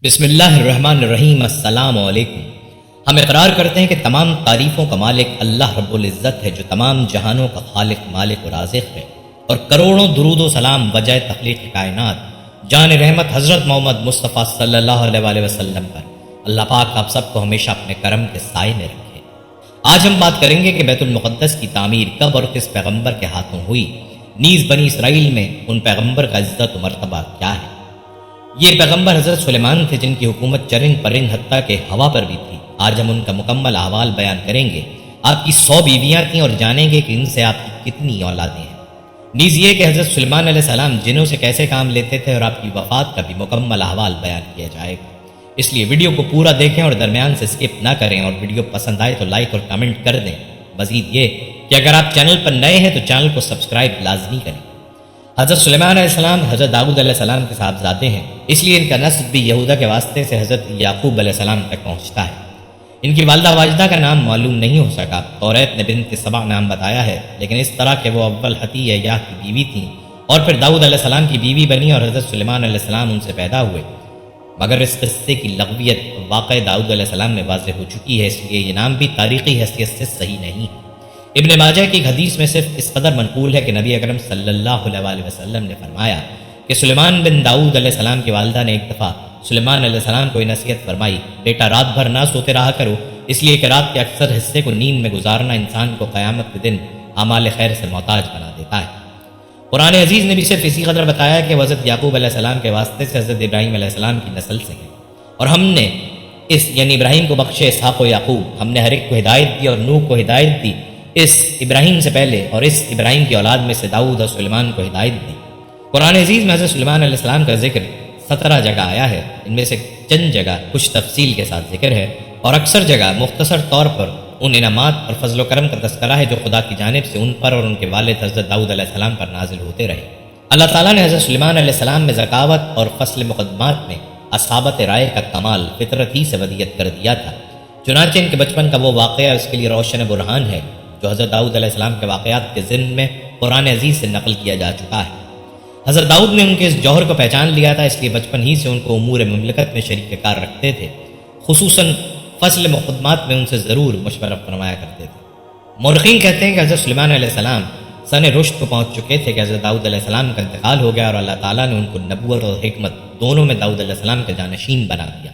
بسم اللہ الرحمن الرحیم۔ السلام علیکم۔ ہم اقرار کرتے ہیں کہ تمام تعریفوں کا مالک اللہ رب العزت ہے، جو تمام جہانوں کا خالق، مالک و رازق ہے، اور کروڑوں درود و سلام وجہ تخلیق کائنات جان رحمت حضرت محمد مصطفیٰ صلی اللہ علیہ وآلہ وسلم پر اللہ پاک آپ سب کو ہمیشہ اپنے کرم کے سائے میں رکھے۔ آج ہم بات کریں گے کہ بیت المقدس کی تعمیر کب اور کس پیغمبر کے ہاتھوں ہوئی، نیز بنی اسرائیل میں ان پیغمبر کا عزت و مرتبہ کیا ہے۔ یہ پیغمبر حضرت سلیمان تھے، جن کی حکومت چرند پرند حتیٰ کہ ہوا پر بھی تھی۔ آج ہم ان کا مکمل احوال بیان کریں گے۔ آپ کی 100 بیویاں تھیں اور جانیں گے کہ ان سے آپ کی کتنی اولادیں ہیں۔ نیز یہ کہ حضرت سلیمان علیہ السلام جنوں سے کیسے کام لیتے تھے، اور آپ کی وفات کا بھی مکمل احوال بیان کیا جائے گا۔ اس لیے ویڈیو کو پورا دیکھیں اور درمیان سے سکپ نہ کریں، اور ویڈیو پسند آئے تو لائک اور کمنٹ کر دیں۔ مزید یہ کہ اگر آپ چینل پر نئے ہیں تو چینل کو سبسکرائب لازمی کریں۔ حضرت سلیمان علیہ السلام حضرت داؤد علیہ السلام کے صاحبزادے ہیں، اس لیے ان کا نسب بھی یہودا کے واسطے سے حضرت یعقوب علیہ السلام تک پہنچتا ہے۔ ان کی والدہ واجدہ کا نام معلوم نہیں ہو سکا۔ توریت نے بنت سبع نام بتایا ہے، لیکن اس طرح کہ وہ اول حتی یا کی بیوی تھیں اور پھر داؤد علیہ السلام کی بیوی بنی اور حضرت سلیمان علیہ السلام ان سے پیدا ہوئے، مگر اس قصے کی لغویت واقع داؤد علیہ السلام میں واضح ہو چکی ہے، اس لیے یہ نام بھی تاریخی حیثیت سے صحیح نہیں ہے۔ ابن ماجہ کی ایک حدیث میں صرف اس قدر منقول ہے کہ نبی اکرم صلی اللہ علیہ وآلہ وسلم نے فرمایا کہ سلیمان بن داؤد علیہ السلام کی والدہ نے ایک دفعہ سلیمان علیہ السلام کو یہ نصیحت فرمائی، بیٹا رات بھر نہ سوتے رہا کرو، اس لیے کہ رات کے اکثر حصے کو نیند میں گزارنا انسان کو قیامت کے دن اعمال خیر سے محتاج بنا دیتا ہے۔ قرآن عزیز نے بھی صرف اسی قدر بتایا کہ وہ حضرت یعقوب علیہ السلام کے واسطے سے حضرت ابراہیم علیہ السلام کی نسل سے ہیں، اور ہم نے اس یعنی ابراہیم کو بخشے اسحاق و یعقوب، ہم نے ہر ایک کو ہدایت دی اور نوح کو ہدایت دی، اس ابراہیم سے پہلے، اور اس ابراہیم کی اولاد میں سے داؤد اور سلیمان کو ہدایت دی۔ قرآن عزیز میں حضرت سلیمان علیہ السلام کا ذکر 17 جگہ آیا ہے، ان میں سے چند جگہ کچھ تفصیل کے ساتھ ذکر ہے، اور اکثر جگہ مختصر طور پر ان انعامات اور فضل و کرم کا تذکرہ ہے جو خدا کی جانب سے ان پر اور ان کے والد حضرت داؤد علیہ السلام پر نازل ہوتے رہے۔ اللہ تعالیٰ نے حضرت سلیمان علیہ السلام میں ذکاوت اور فصل مقدمات میں اصحابت رائے کا کمال فطرت ہی سے ودیت کر دیا تھا، چنانچہ ان کے بچپن کا وہ واقعہ اس کے لیے روشن برہان ہے جو حضرت داؤد علیہ السلام کے واقعات کے ضمن میں قرآن عزیز سے نقل کیا جا چکا ہے۔ حضرت داؤد نے ان کے اس جوہر کو پہچان لیا تھا، اس لیے بچپن ہی سے ان کو امور مملکت میں شریک کار رکھتے تھے، خصوصاً فصل مقدمات میں ان سے ضرور مشورہ فرمایا کرتے تھے۔ مورخین کہتے ہیں کہ حضرت سلیمان علیہ السلام سن رشد کو پہنچ چکے تھے کہ حضرت داؤد علیہ السلام کا انتقال ہو گیا، اور اللہ تعالیٰ نے ان کو نبوت اور حکمت دونوں میں داؤد علیہ السلام کا جانشین بنا دیا۔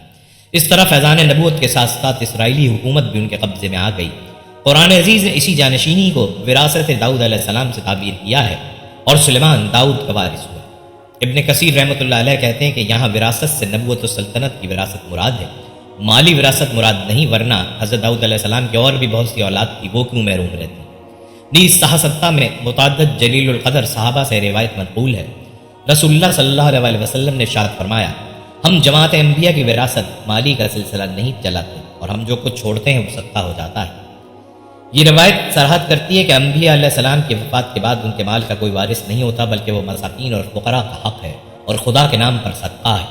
اس طرح فیضان نبوت کے ساتھ ساتھ اسرائیلی حکومت بھی ان کے قبضے میں آ گئی۔ قرآن عزیز نے اسی جانشینی کو وراثت داؤد علیہ السلام سے تعبیر کیا ہے، اور سلیمان داؤد کا وارث ہوا۔ ابن کثیر رحمۃ اللہ علیہ کہتے ہیں کہ یہاں وراثت سے نبوت و سلطنت کی وراثت مراد ہے، مالی وراثت مراد نہیں، ورنہ حضرت داؤد علیہ السلام کی اور بھی بہت سی اولاد تھی، وہ کیوں محروم رہتی۔ نیز صحابہ میں متعدد جلیل القدر صحابہ سے روایت منقول ہے، رسول اللہ صلی اللہ علیہ وسلم نے ارشاد فرمایا، ہم جماعت انبیاء کی وراثت مالی کا سلسلہ نہیں چلاتے، اور ہم جو کچھ چھوڑتے ہیں وہ صدقہ ہو جاتا ہے۔ یہ روایت صراحت کرتی ہے کہ انبیاء علیہ السلام کی وفات کے بعد ان کے مال کا کوئی وارث نہیں ہوتا، بلکہ وہ مساکین اور فقراء کا حق ہے اور خدا کے نام پر صدقہ ہے۔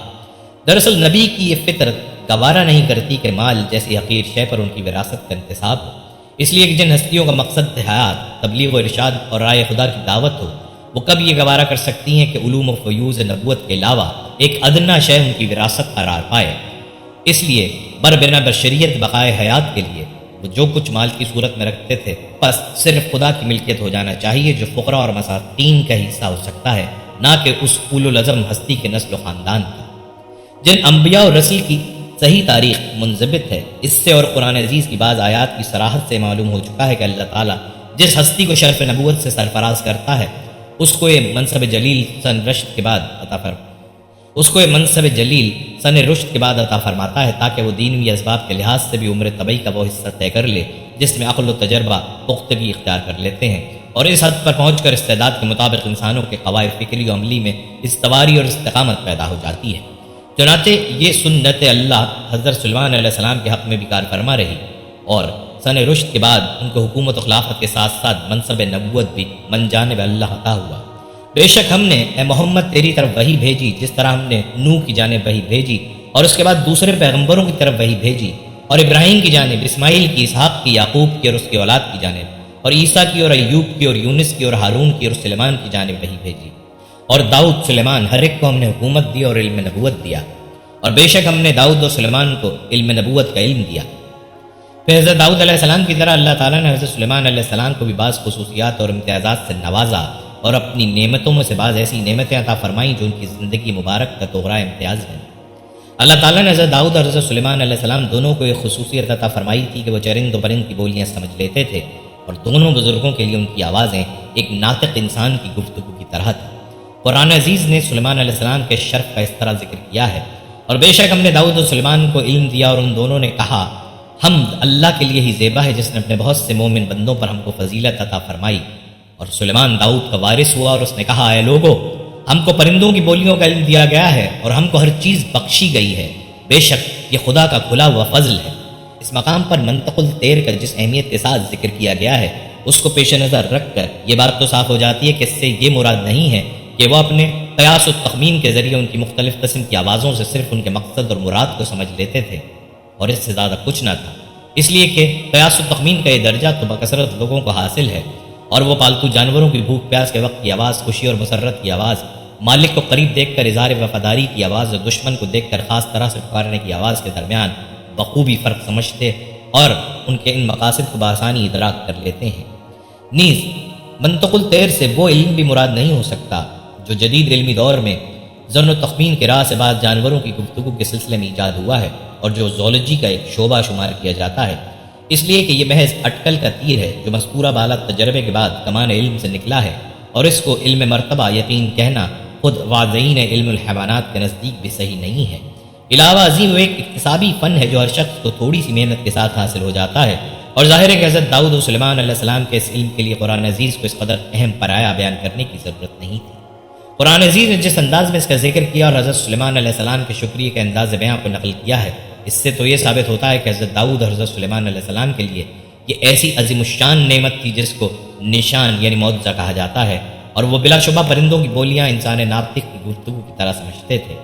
دراصل نبی کی یہ فطرت گوارا نہیں کرتی کہ مال جیسی حقیر شے پر ان کی وراثت کا انتصاب ہو، اس لیے کہ جن ہستیوں کا مقصد حیات، تبلیغ و ارشاد اور رائے خدا کی دعوت ہو، وہ کب یہ گوارا کر سکتی ہیں کہ علوم و فیوز نبوت کے علاوہ ایک ادنا شے ان کی وراثت قرار پائے۔ اس لیے بربنا بشریت بقائے حیات کے لیے وہ جو کچھ مال کی صورت میں رکھتے تھے، بس صرف خدا کی ملکیت ہو جانا چاہیے، جو فقراء اور مساکین کا حصہ ہو سکتا ہے، نہ کہ اس اولو العزم ہستی کے نسل و خاندان کا۔ جن انبیاء اور رسل کی صحیح تاریخ منضبط ہے، اس سے اور قرآن عزیز کی بعض آیات کی صراحت سے معلوم ہو چکا ہے کہ اللہ تعالیٰ جس ہستی کو شرف نبوت سے سرفراز کرتا ہے، اس کو یہ منصب جلیل سن رشد کے بعد عطا فرماتا ہے، تاکہ وہ دینوی اسباب کے لحاظ سے بھی عمر طبعی کا وہ حصہ طے کر لے جس میں عقل و تجربہ پختگی اختیار کر لیتے ہیں، اور اس حد پر پہنچ کر استعداد کے مطابق انسانوں کے قواعد فکری و عملی میں استواری اور استقامت پیدا ہو جاتی ہے۔ چنانچہ یہ سنت اللہ حضرت سلیمان علیہ السلام کے حق میں بھی کار فرما رہی، اور سن رشد کے بعد ان کو حکومت و خلافت کے ساتھ ساتھ منصب نبوت بھی من جانب اللہ عطا ہوا۔ بے شک ہم نے اے محمد تیری طرف وحی بھیجی، جس طرح ہم نے نوح کی جانب وحی بھیجی، اور اس کے بعد دوسرے پیغمبروں کی طرف وحی بھیجی، اور ابراہیم کی جانب، اسماعیل کی، اسحاق کی، یعقوب کی اور اس کی اولاد کی جانب، اور عیسیٰ کی اور ایوب کی اور یونس کی اور ہارون کی اور سلیمان کی جانب وحی بھیجی، اور داؤد، سلیمان، ہر ایک کو ہم نے حکومت دی اور علم نبوت دیا، اور بے شک ہم نے داؤد و سلیمان کو علم نبوت کا علم دیا۔ پھر حضرت داؤد علیہ السلام کی طرح اللہ تعالیٰ نے حضرت سلیمان علیہ السلام کو بھی بعض خصوصیات اور امتیازات سے نوازا اور اپنی نعمتوں میں سے بعض ایسی نعمتیں عطا فرمائیں جو ان کی زندگی مبارک کا توغرا امتیاز ہے۔ اللہ تعالیٰ نے حضرت داؤد اور حضرت سلیمان علیہ السلام دونوں کو ایک خصوصیت عطا فرمائی تھی کہ وہ چرند و پرند کی بولیاں سمجھ لیتے تھے، اور دونوں بزرگوں کے لیے ان کی آوازیں ایک ناطق انسان کی گفتگو کی طرح تھی۔ قرآن عزیز نے سلیمان علیہ السلام کے شرف کا اس طرح ذکر کیا ہے، اور بے شک ہم نے داؤد و سلیمان کو علم دیا اور ان دونوں نے کہا حمد اللہ کے لیے ہی زیبا ہے جس نے اپنے بہت سے مومن بندوں پر ہم کو فضیلت عطا فرمائی۔ اور سلیمان داؤد کا وارث ہوا اور اس نے کہا اے لوگو، ہم کو پرندوں کی بولیوں کا علم دیا گیا ہے اور ہم کو ہر چیز بخشی گئی ہے، بے شک یہ خدا کا کھلا ہوا فضل ہے۔ اس مقام پر منطق الطیر کا جس اہمیت کے ساتھ ذکر کیا گیا ہے اس کو پیش نظر رکھ کر یہ بات تو صاف ہو جاتی ہے کہ اس سے یہ مراد نہیں ہے کہ وہ اپنے قیاس و تخمین کے ذریعے ان کی مختلف قسم کی آوازوں سے صرف ان کے مقصد اور مراد کو سمجھ لیتے تھے، اور اس سے زیادہ کچھ نہ تھا، اس لیے کہ قیاس و تخمین کا یہ درجہ تو بکثرت لوگوں کو حاصل ہے، اور وہ پالتو جانوروں کی بھوک پیاس کے وقت کی آواز، خوشی اور مسرت کی آواز، مالک کو قریب دیکھ کر اظہار وفاداری کی آواز اور دشمن کو دیکھ کر خاص طرح سے پکارنے کی آواز کے درمیان بخوبی فرق سمجھتے اور ان کے ان مقاصد کو بآسانی ادراک کر لیتے ہیں۔ نیز منطق الطیر سے وہ علم بھی مراد نہیں ہو سکتا جو جدید علمی دور میں ظن و تخمین کے راہ سے بعض جانوروں کی گفتگو کے سلسلے میں ایجاد ہوا ہے اور جو زولوجی کا ایک شعبہ شمار کیا جاتا ہے، اس لیے کہ یہ محض اٹکل کا تیر ہے جو مذکورہ بالا تجربے کے بعد کمان علم سے نکلا ہے، اور اس کو علم مرتبہ یقین کہنا خود واضعین علم الحیوانات کے نزدیک بھی صحیح نہیں ہے۔ علاوہ ازیں وہ ایک اکتسابی فن ہے جو ہر شخص کو تھوڑی سی محنت کے ساتھ حاصل ہو جاتا ہے، اور ظاہر ہے کہ حضرت داؤد و سلیمان علیہ السلام کے اس علم کے لیے قرآن عزیز کو اس قدر اہم پرایا بیان کرنے کی ضرورت نہیں تھی۔ قرآن عزیز نے جس انداز میں اس کا ذکر کیا اور حضرت سلیمان علیہ السلام کے شکریہ کے انداز بیان کو نقل کیا ہے، اس سے تو یہ ثابت ہوتا ہے کہ حضرت داؤد اور حضرت سلیمان علیہ السلام کے لیے یہ ایسی عظیم الشان نعمت تھی جس کو نشان یعنی معجزہ کہا جاتا ہے، اور وہ بلا شبہ پرندوں کی بولیاں انسان ناطق کی گفتگو کی طرح سمجھتے تھے،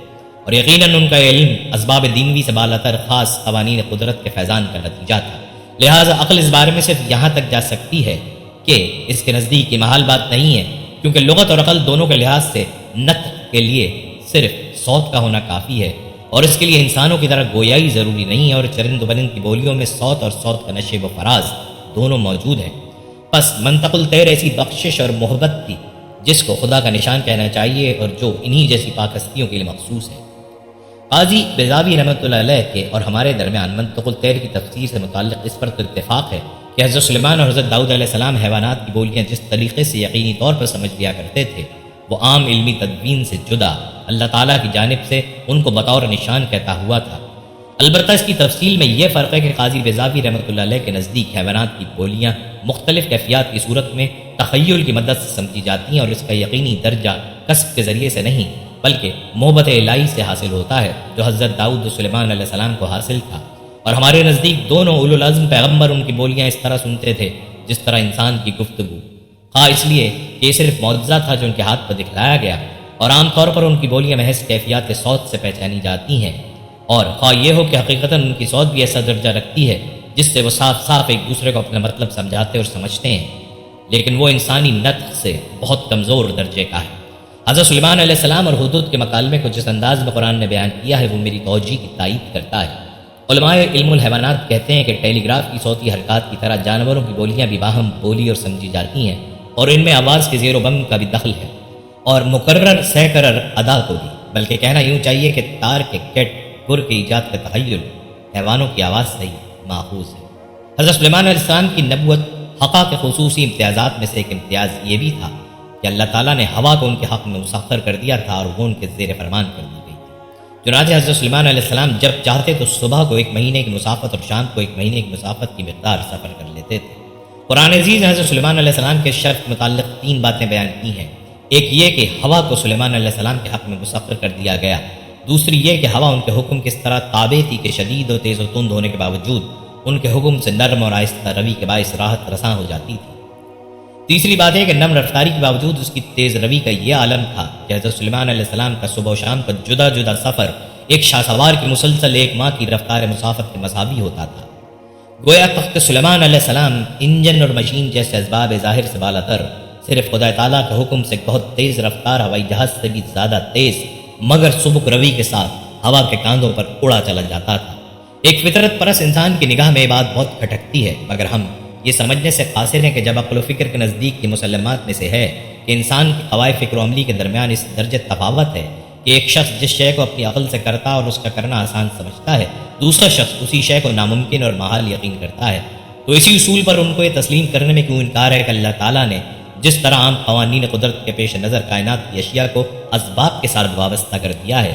اور یقیناً ان کا علم اسباب دینوی سے بالاتر خاص قوانین قدرت کے فیضان کا نتیجہ تھا۔ لہٰذا عقل اس بارے میں صرف یہاں تک جا سکتی ہے کہ اس کے نزدیک یہ محال بات نہیں ہے، کیونکہ لغت اور عقل دونوں کے لحاظ سے نطق کے لیے صرف صوت کا ہونا کافی ہے، اور اس کے لیے انسانوں کی طرح گویائی ضروری نہیں ہے، اور چرند و پرند کی بولیوں میں صوت اور صوت کا نشیب و فراز دونوں موجود ہیں۔ پس منطق الطیر ایسی بخشش اور محبت تھی جس کو خدا کا نشان کہنا چاہیے اور جو انہی جیسی پاکستیوں کے لیے مخصوص ہے۔ قاضی بیضاوی رحمۃ اللہ علیہ کے اور ہمارے درمیان منطق الطیر کی تفسیر سے متعلق اس پر تو اتفاق ہے کہ حضرت سلیمان اور حضرت داؤد علیہ السلام حیوانات کی بولیاں جس طریقے سے یقینی طور پر سمجھ لیا کرتے تھے وہ عام علمی تدوین سے جدا اللہ تعالیٰ کی جانب سے ان کو بطور نشان کہتا ہوا تھا۔ البتہ اس کی تفصیل میں یہ فرق ہے کہ قاضی بیضاوی رحمۃ اللہ علیہ کے نزدیک حیوانات کی بولیاں مختلف کیفیات کی صورت میں تخیل کی مدد سے سمجھی جاتی ہیں، اور اس کا یقینی درجہ کسب کے ذریعے سے نہیں بلکہ محبت الہی سے حاصل ہوتا ہے جو حضرت داؤد و سلیمان علیہ السلام کو حاصل تھا، اور ہمارے نزدیک دونوں اولو العزم پیغمبر ان کی بولیاں اس طرح سنتے تھے جس طرح انسان کی گفتگو، خواہ اس لیے کہ یہ صرف معجزہ تھا جو ان کے ہاتھ پر دکھلایا گیا، اور عام طور پر ان کی بولیاں محض کیفیات صوت سے پہچانی جاتی ہیں، اور خواہ یہ ہو کہ حقیقتاً ان کی صوت بھی ایسا درجہ رکھتی ہے جس سے وہ صاف صاف ایک دوسرے کو اپنا مطلب سمجھاتے اور سمجھتے ہیں، لیکن وہ انسانی نطق سے بہت کمزور درجے کا ہے۔ حضرت سلیمان علیہ السلام اور حدود کے مکالمے کو جس انداز میں قرآن نے بیان کیا ہے وہ میری توجہ کی تائید کرتا ہے۔ علماء علم الحیوانات کہتے ہیں کہ ٹیلی گراف کی صوتی حرکات کی طرح جانوروں کی بولیاں بھی باہم بولی اور سمجھی جاتی ہیں، اور ان میں آواز کے زیر و بم کا بھی دخل ہے، اور مکرر سہ ادا کو بھی، بلکہ کہنا یوں چاہیے کہ تار کے کیٹ گر کے ایجاد کا تخیل حیوانوں کی آواز سے ہی ماخوذ ہے۔ حضرت سلیمان علیہ السلام کی نبوت حقا کے خصوصی امتیازات میں سے ایک امتیاز یہ بھی تھا کہ اللہ تعالیٰ نے ہوا کو ان کے حق میں مسخر کر دیا تھا اور وہ ان کے زیر فرمان کر دی گئی تھی۔ چنانچہ حضرت سلیمان علیہ السلام جب چاہتے تو صبح کو 1 مہینے کی مسافت اور شام کو 1 مہینے کی مسافت کی مقدار سفر کر لیتے تھے۔ قرآن عزیز نے حضرت سلیمان علیہ السلام کے شرف کے متعلق 3 باتیں بیان کی ہیں۔ ایک یہ کہ ہوا کو سلیمان علیہ السلام کے حق میں مسخر کر دیا گیا، دوسری یہ کہ ہوا ان کے حکم کس طرح تابع تھی کہ شدید و تیز و تند ہونے کے باوجود ان کے حکم سے نرم اور آہستہ روی کے باعث راحت رساں ہو جاتی تھی۔ تیسری بات ہے کہ نرم رفتاری کے باوجود اس کی تیز روی کا یہ عالم تھا کہ حضرت سلیمان علیہ السلام کا صبح و شام کا جدا جدا سفر ایک شاہ سوار کی مسلسل 1 ماہ کی رفتار مسافت کے مساوی ہوتا تھا۔ گویا تخت سلیمان علیہ السلام انجن اور مشین جیسے اسباب ظاہر سے بالاتر صرف خدا تعالیٰ کے حکم سے بہت تیز رفتار ہوائی جہاز سے بھی زیادہ تیز مگر سبک روی کے ساتھ ہوا کے کاندھوں پر اڑا چلا جاتا تھا۔ ایک فطرت پرست انسان کی نگاہ میں یہ بات بہت کھٹکتی ہے، مگر ہم یہ سمجھنے سے قاصر ہیں کہ جب عقل و فکر کے نزدیک کی مسلمات میں سے ہے کہ انسان کے قواعد فکر و عملی کے درمیان اس درجے تفاوت ہے کہ ایک شخص جس شے کو اپنی عقل سے کرتا اور اس کا کرنا آسان سمجھتا ہے، دوسرا شخص اسی شے کو ناممکن اور محال یقین کرتا ہے، تو اسی اصول پر ان کو یہ تسلیم کرنے میں کیوں انکار ہے کہ اللہ تعالیٰ نے جس طرح عام قوانین قدرت کے پیش نظر کائنات کی اشیاء کو اسباب کے ساتھ وابستہ کر دیا ہے،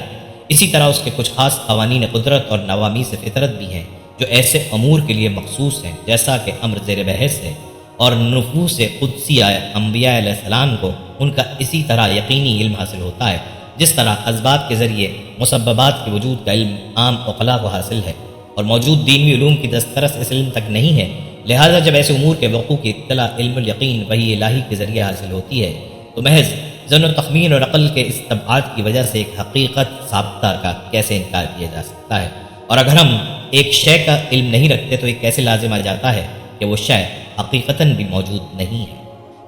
اسی طرح اس کے کچھ خاص قوانین قدرت اور نوامیس فطرت بھی ہیں جو ایسے امور کے لیے مخصوص ہیں جیسا کہ امر زیر بحث ہے، اور نفوس قدسیہ انبیاء علیہ السلام کو ان کا اسی طرح یقینی علم حاصل ہوتا ہے جس طرح اسباب کے ذریعے مسببات کے وجود کا علم عام عقلاء کو حاصل ہے اور موجود دینوی علوم کی دسترس اس علم تک نہیں ہے۔ لہذا جب ایسے امور کے وقوع کی اطلاع علم الیقین وحی الہی کے ذریعے حاصل ہوتی ہے تو محض ظن و تخمین اور عقل کے استبعاد کی وجہ سے ایک حقیقت ثابتہ کا کیسے انکار کیا جا سکتا ہے؟ اور اگر ہم ایک شے کا علم نہیں رکھتے تو یہ کیسے لازم آ جاتا ہے کہ وہ شے حقیقتاً بھی موجود نہیں ہے؟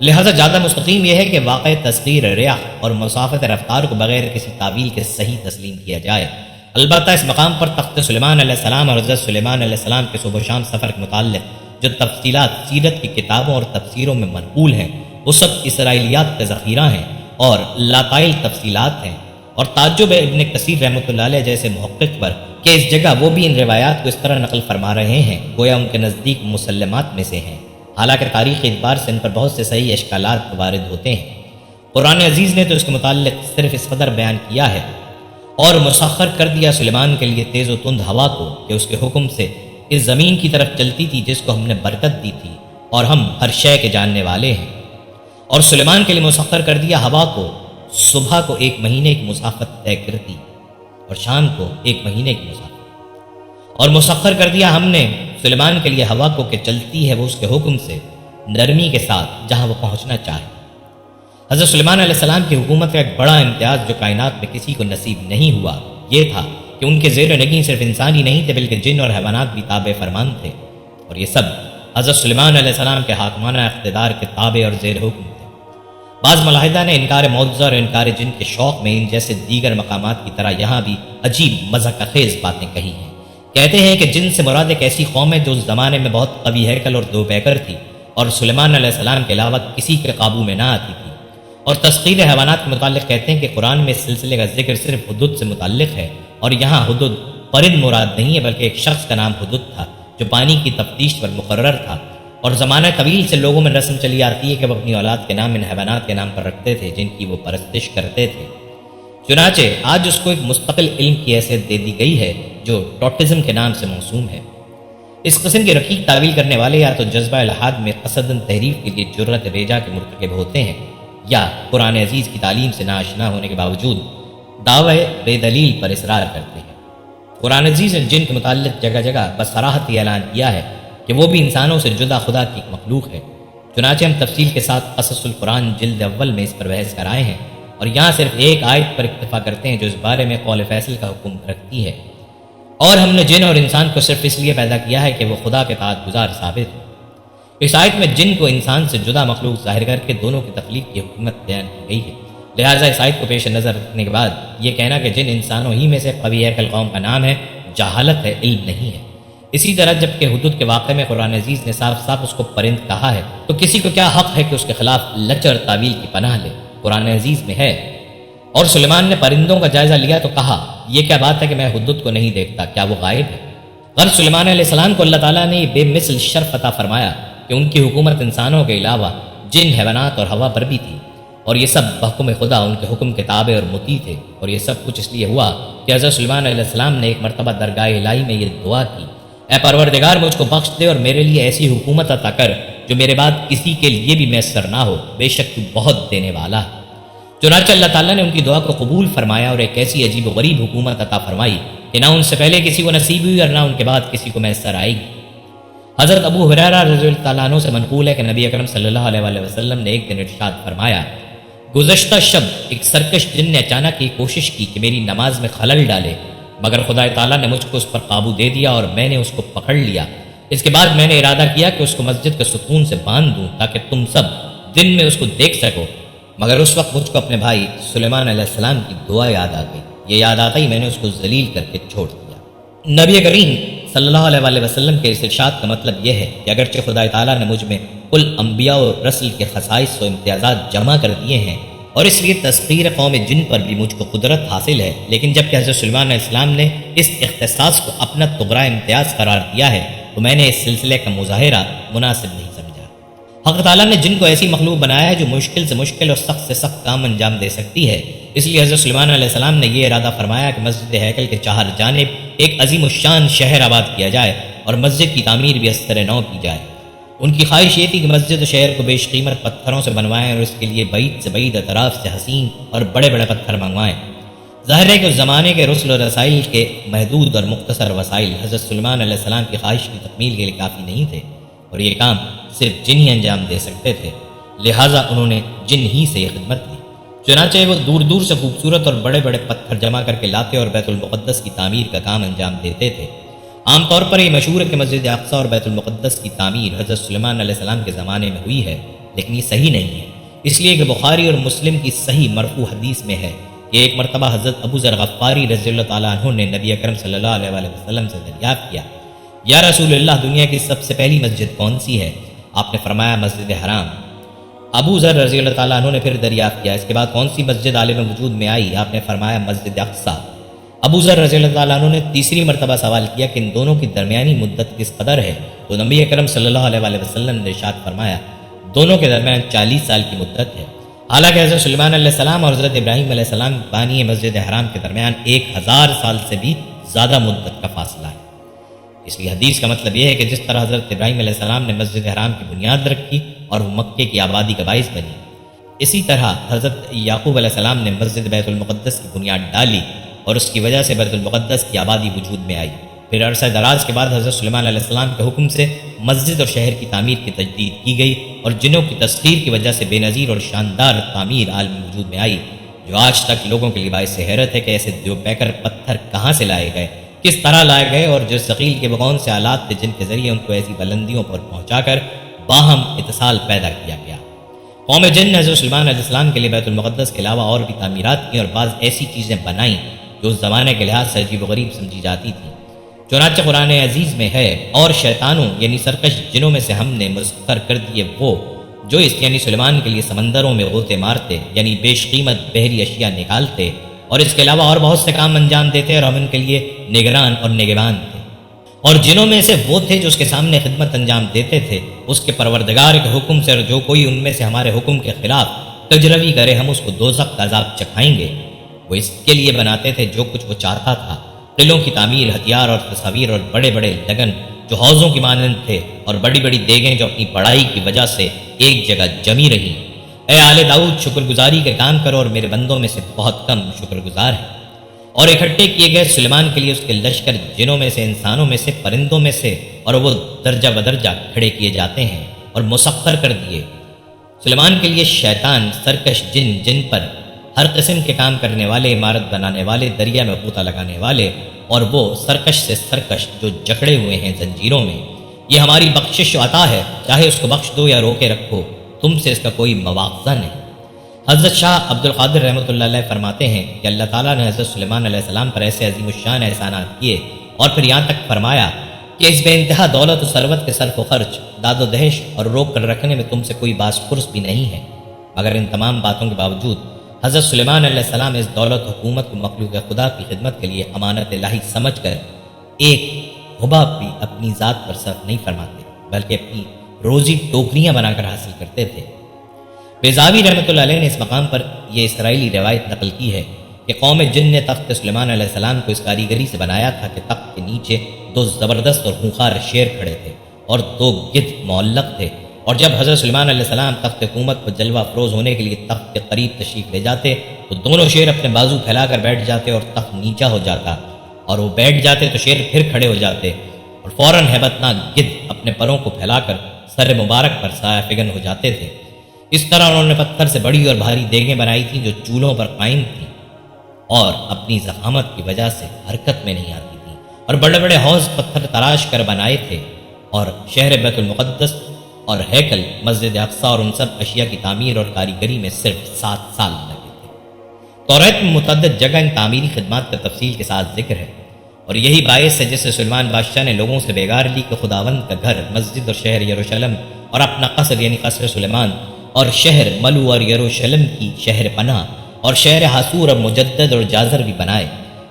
لہذا زیادہ مستقیم یہ ہے کہ واقع تصغیر ریاح اور مسافت رفتار کو بغیر کسی تعویل کے صحیح تسلیم کیا جائے۔ البتہ اس مقام پر تخت سلیمان علیہ السلام اور حضرت سلیمان علیہ السلام کے صبح و شام سفر کے متعلق جو تفصیلات سیرت کی کتابوں اور تفسیروں میں منقول ہیں وہ سب اسرائیلیات کا ذخیرہ ہیں اور لاتائل تفصیلات ہیں، اور تعجب ہے ابن کثیر رحمۃ اللہ علیہ جیسے محقق پر کہ اس جگہ وہ بھی ان روایات کو اس طرح نقل فرما رہے ہیں گویا ان کے نزدیک مسلمات میں سے ہیں، حالانکہ تاریخی اعتبار سے ان پر بہت سے صحیح اشکالات وارد ہوتے ہیں۔ قرآن عزیز نے تو اس کے متعلق صرف اس قدر بیان کیا ہے، اور مسخر کر دیا سلیمان کے لیے تیز و تند ہوا کو کہ اس کے حکم سے اس زمین کی طرف چلتی تھی جس کو ہم نے برکت دی تھی اور ہم ہر شے کے جاننے والے ہیں، اور سلیمان کے لیے مسخر کر دیا ہوا کو صبح کو 1 مہینے کی مسافت طے کرتی اور شام کو 1 مہینے کی مسافت، اور مسخر کر دیا ہم نے سلیمان کے لیے ہوا کو کہ چلتی ہے وہ اس کے حکم سے نرمی کے ساتھ جہاں وہ پہنچنا چاہے۔ حضرت سلیمان علیہ السلام کی حکومت کا ایک بڑا امتیاز جو کائنات میں کسی کو نصیب نہیں ہوا یہ تھا کہ ان کے زیر و نگین صرف انسان ہی نہیں تھے بلکہ جن اور حیوانات بھی تابع فرمان تھے، اور یہ سب حضرت سلیمان علیہ السلام کے حاکمانہ اقتدار کے تابع اور زیر حکم تھے۔ بعض ملاحدہ نے انکار معجزہ اور انکار جن کے شوق میں ان جیسے دیگر مقامات کی طرح یہاں بھی عجیب مضحکہ خیز باتیں کہی ہیں۔ کہتے ہیں کہ جن سے مراد ایک ایسی قوم ہے جو اس زمانے میں بہت قوی ہیکل اور دو پیکر تھی اور سلیمان علیہ السلام کے علاوہ کسی کے قابو میں نہ آتی تھی، اور تسخیر حیوانات کے متعلق کہتے ہیں کہ قرآن میں اس سلسلے کا ذکر صرف حدود سے متعلق ہے، اور یہاں حدود پرند مراد نہیں ہے بلکہ ایک شخص کا نام حدود تھا جو پانی کی تفتیش پر مقرر تھا، اور زمانہ طویل سے لوگوں میں رسم چلی آتی ہے کہ وہ اپنی اولاد کے نام ان حیوانات کے نام پر رکھتے تھے جن کی وہ پرستش کرتے تھے۔ چنانچہ آج اس کو ایک مستقل علم کی حیثیت دے دی گئی ہے جو ٹوٹزم کے نام سے موسوم ہے۔ اس قسم کی رقیق تعویل کرنے والے یا تو جذبہ الحاد میں قصداً تحریف کے لیے جرت بیجا کے مرتکب ہوتے ہیں یا قرآن عزیز کی تعلیم سے ناآشنا ہونے کے باوجود دعوی بے دلیل پر اصرار کرتے ہیں۔ قرآن عزیز نے جن کے متعلق جگہ جگہ بصراحت یہ اعلان کیا ہے کہ وہ بھی انسانوں سے جدا خدا کی ایک مخلوق ہے۔ چنانچہ ہم تفصیل کے ساتھ قصص القرآن جلد اول میں اس پر بحث کرائے ہیں اور یہاں صرف ایک آیت پر اکتفا کرتے ہیں جو اس بارے میں قول فیصل کا حکم رکھتی ہے، اور ہم نے جن اور انسان کو صرف اس لیے پیدا کیا ہے کہ وہ خدا کے اطاعت گزار ثابت ہو۔ اس آیت میں جن کو انسان سے جدا مخلوق ظاہر کر کے دونوں کی تخلیق کی حکمت بیان کی گئی ہے، لہٰذا اس آیت کو پیش نظر رکھنے کے بعد یہ کہنا کہ جن انسانوں ہی میں سے قوی ہیکل قوم کا نام ہے جہالت ہے، علم نہیں ہے۔ اسی طرح جب کہ حدود کے واقعے میں قرآن عزیز نے صاف صاف اس کو پرند کہا ہے تو کسی کو کیا حق ہے کہ اس کے خلاف لچر تعویل کی پناہ لے؟ قرآن عزیز میں ہے۔ اور سلیمان نے پرندوں کا جائزہ لیا تو کہا یہ کیا بات ہے کہ میں حدود کو نہیں دیکھتا، کیا وہ غائب ہے؟ غرض سلیمان علیہ السلام کو اللہ تعالیٰ نے یہ بے مثل شرف عطا فرمایا کہ ان کی حکومت انسانوں کے علاوہ جن، حیوانات اور ہوا پر بھی تھی، اور یہ سب بحکم خدا ان کے حکم کے تابع اور مطیع تھے، اور یہ سب کچھ اس لیے ہوا کہ حضرت سلیمان علیہ السلام نے ایک مرتبہ درگاہ الہی میں یہ دعا کی، اے پروردگار مجھ کو بخش دے اور میرے لیے ایسی حکومت عطا کر جو میرے بعد کسی کے لیے بھی میسر نہ ہو، بے شک تو بہت دینے والا ہے۔ چنانچہ اللہ تعالیٰ نے ان کی دعا کو قبول فرمایا اور ایک ایسی عجیب و غریب حکومت عطا فرمائی کہ نہ ان سے پہلے کسی کو نصیب ہوئی اور نہ ان کے بعد کسی کو میسر آئے گی۔ حضرت ابو ہریرہ رضی اللہ تعالیٰ عنہ سے منقول ہے کہ نبی اکرم صلی اللہ علیہ وآلہ وسلم نے ایک دن ارشاد فرمایا، گزشتہ شب ایک سرکش جن نے اچانک یہ کوشش کی کہ میری نماز میں خلل ڈالے، مگر خدا تعالیٰ نے مجھ کو اس پر قابو دے دیا اور میں نے اس کو پکڑ لیا۔ اس کے بعد میں نے ارادہ کیا کہ اس کو مسجد کے ستون سے باندھ دوں تاکہ تم سب دن میں اس کو دیکھ سکو، مگر اس وقت مجھ کو اپنے بھائی سلیمان علیہ السلام کی دعا یاد آ گئی۔ یہ یاد آتا ہی میں نے اس کو ذلیل کر کے چھوڑ دیا۔ نبی کریم صلی اللہ علیہ وآلہ وسلم کے اس ارشاد کا مطلب یہ ہے کہ اگرچہ خدا تعالیٰ نے مجھ میں کل انبیاء و رسل کے خصائص و امتیازات جمع کر دیے ہیں اور اس لیے تسخیر قوم جن پر بھی مجھ کو قدرت حاصل ہے، لیکن جب کہ حضرت سلیمان علیہ السلام نے اس اختصاص کو اپنا طغرا امتیاز قرار دیا ہے تو میں نے اس سلسلے کا مظاہرہ مناسب نہیں سمجھا۔ حق تعالیٰ نے جن کو ایسی مخلوق بنایا ہے جو مشکل سے مشکل اور سخت سے سخت کام انجام دے سکتی ہے، اس لیے حضرت سلیمان علیہ السلام نے یہ ارادہ فرمایا کہ مسجد ہیکل کے چار جانب ایک عظیم الشان شہر آباد کیا جائے اور مسجد کی تعمیر بھی اثر نو کی جائے۔ ان کی خواہش یہ تھی کہ مسجد و شہر کو بیش قیمت پتھروں سے بنوائیں اور اس کے لیے بعید سے بعید اطراف سے حسین اور بڑے بڑے پتھر منگوائیں۔ ظاہر ہے کہ اس زمانے کے رسل و رسائل کے محدود اور مختصر وسائل حضرت سلیمان علیہ السلام کی خواہش کی تکمیل کے لیے کافی نہیں تھے اور یہ کام صرف جن ہی انجام دے سکتے تھے، لہٰذا انہوں نے جن ہی سے یہ خدمت لی۔ چنانچہ وہ دور دور سے خوبصورت اور بڑے بڑے پتھر جمع کر کے لاتے اور بیت المقدس کی تعمیر کا کام انجام دیتے تھے۔ عام طور پر یہ مشہور ہے کہ مسجد اقصی اور بیت المقدس کی تعمیر حضرت سلیمان علیہ السلام کے زمانے میں ہوئی ہے، لیکن یہ صحیح نہیں ہے، اس لیے کہ بخاری اور مسلم کی صحیح مرفوع حدیث میں ہے کہ ایک مرتبہ حضرت ابو ذر غفاری رضی اللہ تعالیٰ عنہ نے نبی اکرم صلی اللہ علیہ وآلہ وسلم سے دریافت کیا، یا رسول اللہ، دنیا کی سب سے پہلی مسجد کون سی ہے؟ آپ نے فرمایا مسجد حرام۔ ابو ذر رضی اللہ تعالیٰ عنہ نے پھر دریافت کیا، اس کے بعد کون سی مسجد عالم وجود میں آئی؟ آپ نے فرمایا مسجد اقصی۔ ابو ذر رضی اللہ تعالیٰ عنہ نے تیسری مرتبہ سوال کیا کہ ان دونوں کی درمیانی مدت کس قدر ہے؟ تو نبی اکرم صلی اللہ علیہ وآلہ وسلم نے ارشاد فرمایا دونوں کے درمیان 40 سال کی مدت ہے۔ حالانکہ حضرت سلیمان علیہ السلام اور حضرت ابراہیم علیہ السلام بانی مسجد حرام کے درمیان 1000 سال سے بھی زیادہ مدت کا فاصلہ ہے۔ اس لیے حدیث کا مطلب یہ ہے کہ جس طرح حضرت ابراہیم علیہ السلام نے مسجد حرام کی بنیاد رکھی اور وہ مکے کی آبادی کا باعث بنی، اسی طرح حضرت یعقوب علیہ السلام نے مسجد بیت المقدس کی بنیاد ڈالی اور اس کی وجہ سے بیت المقدس کی آبادی وجود میں آئی۔ پھر عرصہ دراز کے بعد حضرت سلیمان علیہ السلام کے حکم سے مسجد اور شہر کی تعمیر کی تجدید کی گئی اور جنوں کی تسخیر کی وجہ سے بے نظیر اور شاندار تعمیر عالمی وجود میں آئی، جو آج تک لوگوں کے لیے باعث حیرت ہے کہ ایسے دیو پیکر پتھر کہاں سے لائے گئے، کس طرح لائے گئے اور جو ثقیل کے کون سے آلات تھے جن کے ذریعے ان کو ایسی بلندیوں پر پہنچا کر باہم اتصال پیدا کیا گیا۔ قوم جن نے حضرت سلیمان علیہ السلام کے لیے بیت المقدس کے علاوہ اور بھی تعمیرات کی اور بعض ایسی چیزیں بنائیں جو اس زمانے کے لحاظ سے عجیب و غریب سمجھی جاتی تھیں۔ چنانچہ قرآن عزیز میں ہے، اور شیطانوں یعنی سرکش جنوں میں سے ہم نے مسخر کر دیے وہ جو اس یعنی سلیمان کے لیے سمندروں میں غوطے مارتے یعنی بیش قیمت بحری اشیاء نکالتے اور اس کے علاوہ اور بہت سے کام انجام دیتے اور ہم ان کے لیے نگران اور نگہبان تھے۔ اور جنوں میں سے وہ تھے جو اس کے سامنے خدمت انجام دیتے تھے اس کے پروردگار کے حکم سے، اور جو کوئی ان میں سے ہمارے حکم کے خلاف تجروی کرے ہم اس کو دوزخ کا عذاب چکھائیں گے۔ وہ اس کے لیے بناتے تھے جو کچھ وہ چاہتا تھا، قلعوں کی تعمیر، ہتھیار اور تصاویر اور بڑے بڑے لگن جو حوضوں کی مانند تھے اور بڑی بڑی دیگیں جو اپنی بڑائی کی وجہ سے ایک جگہ جمی رہی۔ اے آل داؤد، شکر گزاری کے کام کرو اور میرے بندوں میں سے بہت کم شکر گزار ہیں۔ اور اکٹھے کیے گئے سلیمان کے لیے اس کے لشکر جنوں میں سے، انسانوں میں سے، پرندوں میں سے، اور وہ درجہ بدرجہ کھڑے کیے جاتے ہیں اور مسخر کر دیے۔ سلیمان کے لیے شیطان، سرکش جن پر ہر قسم کے کام کرنے والے، عمارت بنانے والے، دریا میں غوطہ لگانے والے، اور وہ سرکش سے سرکش جو جکڑے ہوئے ہیں زنجیروں میں، یہ ہماری بخشش و عطا ہے، چاہے اس کو بخش دو یا روکے رکھو، تم سے اس کا کوئی مواخذہ نہیں۔ حضرت شاہ عبد القادر رحمۃ اللہ علیہ فرماتے ہیں کہ اللہ تعالیٰ نے حضرت سلیمان علیہ السلام پر ایسے عظیم الشان احسانات کیے اور پھر یہاں تک فرمایا کہ اس بے انتہا دولت و ثروت کے صرف و خرچ، داد و دہش اور روک کر رکھنے میں تم سے کوئی باس پرس بھی نہیں ہے، مگر ان تمام باتوں کے باوجود حضرت سلیمان علیہ السلام اس دولت حکومت کو مخلوق خدا کی خدمت کے لیے امانت الہی سمجھ کر ایک حباب بھی اپنی ذات پر صرف نہیں فرماتے بلکہ اپنی روزی ٹوکریاں بنا کر حاصل کرتے تھے۔ بیضاوی رحمۃ اللہ علیہ نے اس مقام پر یہ اسرائیلی روایت نقل کی ہے کہ قوم جن نے تخت سلیمان علیہ السلام کو اس کاریگری سے بنایا تھا کہ تخت کے نیچے 2 زبردست اور خونخوار شیر کھڑے تھے اور 2 گدھ معلق تھے، اور جب حضرت سلیمان علیہ السلام تخت حکومت پر جلوہ افروز ہونے کے لیے تخت کے قریب تشریف لے جاتے تو دونوں شیر اپنے بازو پھیلا کر بیٹھ جاتے اور تخت نیچا ہو جاتا، اور وہ بیٹھ جاتے تو شیر پھر کھڑے ہو جاتے اور فوراً ہیبت ناک گدھ اپنے پروں کو پھیلا کر سر مبارک پر سایہ فگن ہو جاتے تھے۔ اس طرح انہوں نے پتھر سے بڑی اور بھاری دیگیں بنائی تھیں جو چولہوں پر قائم تھیں اور اپنی ضخامت کی وجہ سے حرکت میں نہیں آتی تھیں، اور بڑے بڑے حوض پتھر تراش کر بنائے تھے، اور شہر بیت المقدس اور ہیکل، مسجد اقصی اور ان سب اشیاء کی تعمیر اور کاریگری میں صرف 7 سال لگے تھے۔ تورات میں متعدد جگہ ان تعمیری خدمات کا تفصیل کے ساتھ ذکر ہے، اور یہی باعث ہے جس سے سلیمان بادشاہ نے لوگوں سے بیگار لی کہ خداوند کا گھر، مسجد اور شہر یروشلم اور اپنا قصر یعنی قصر سلیمان اور شہر ملو اور یروشلم کی شہر پناہ اور شہر حاسور اور مجدد اور جازر بھی بنائے۔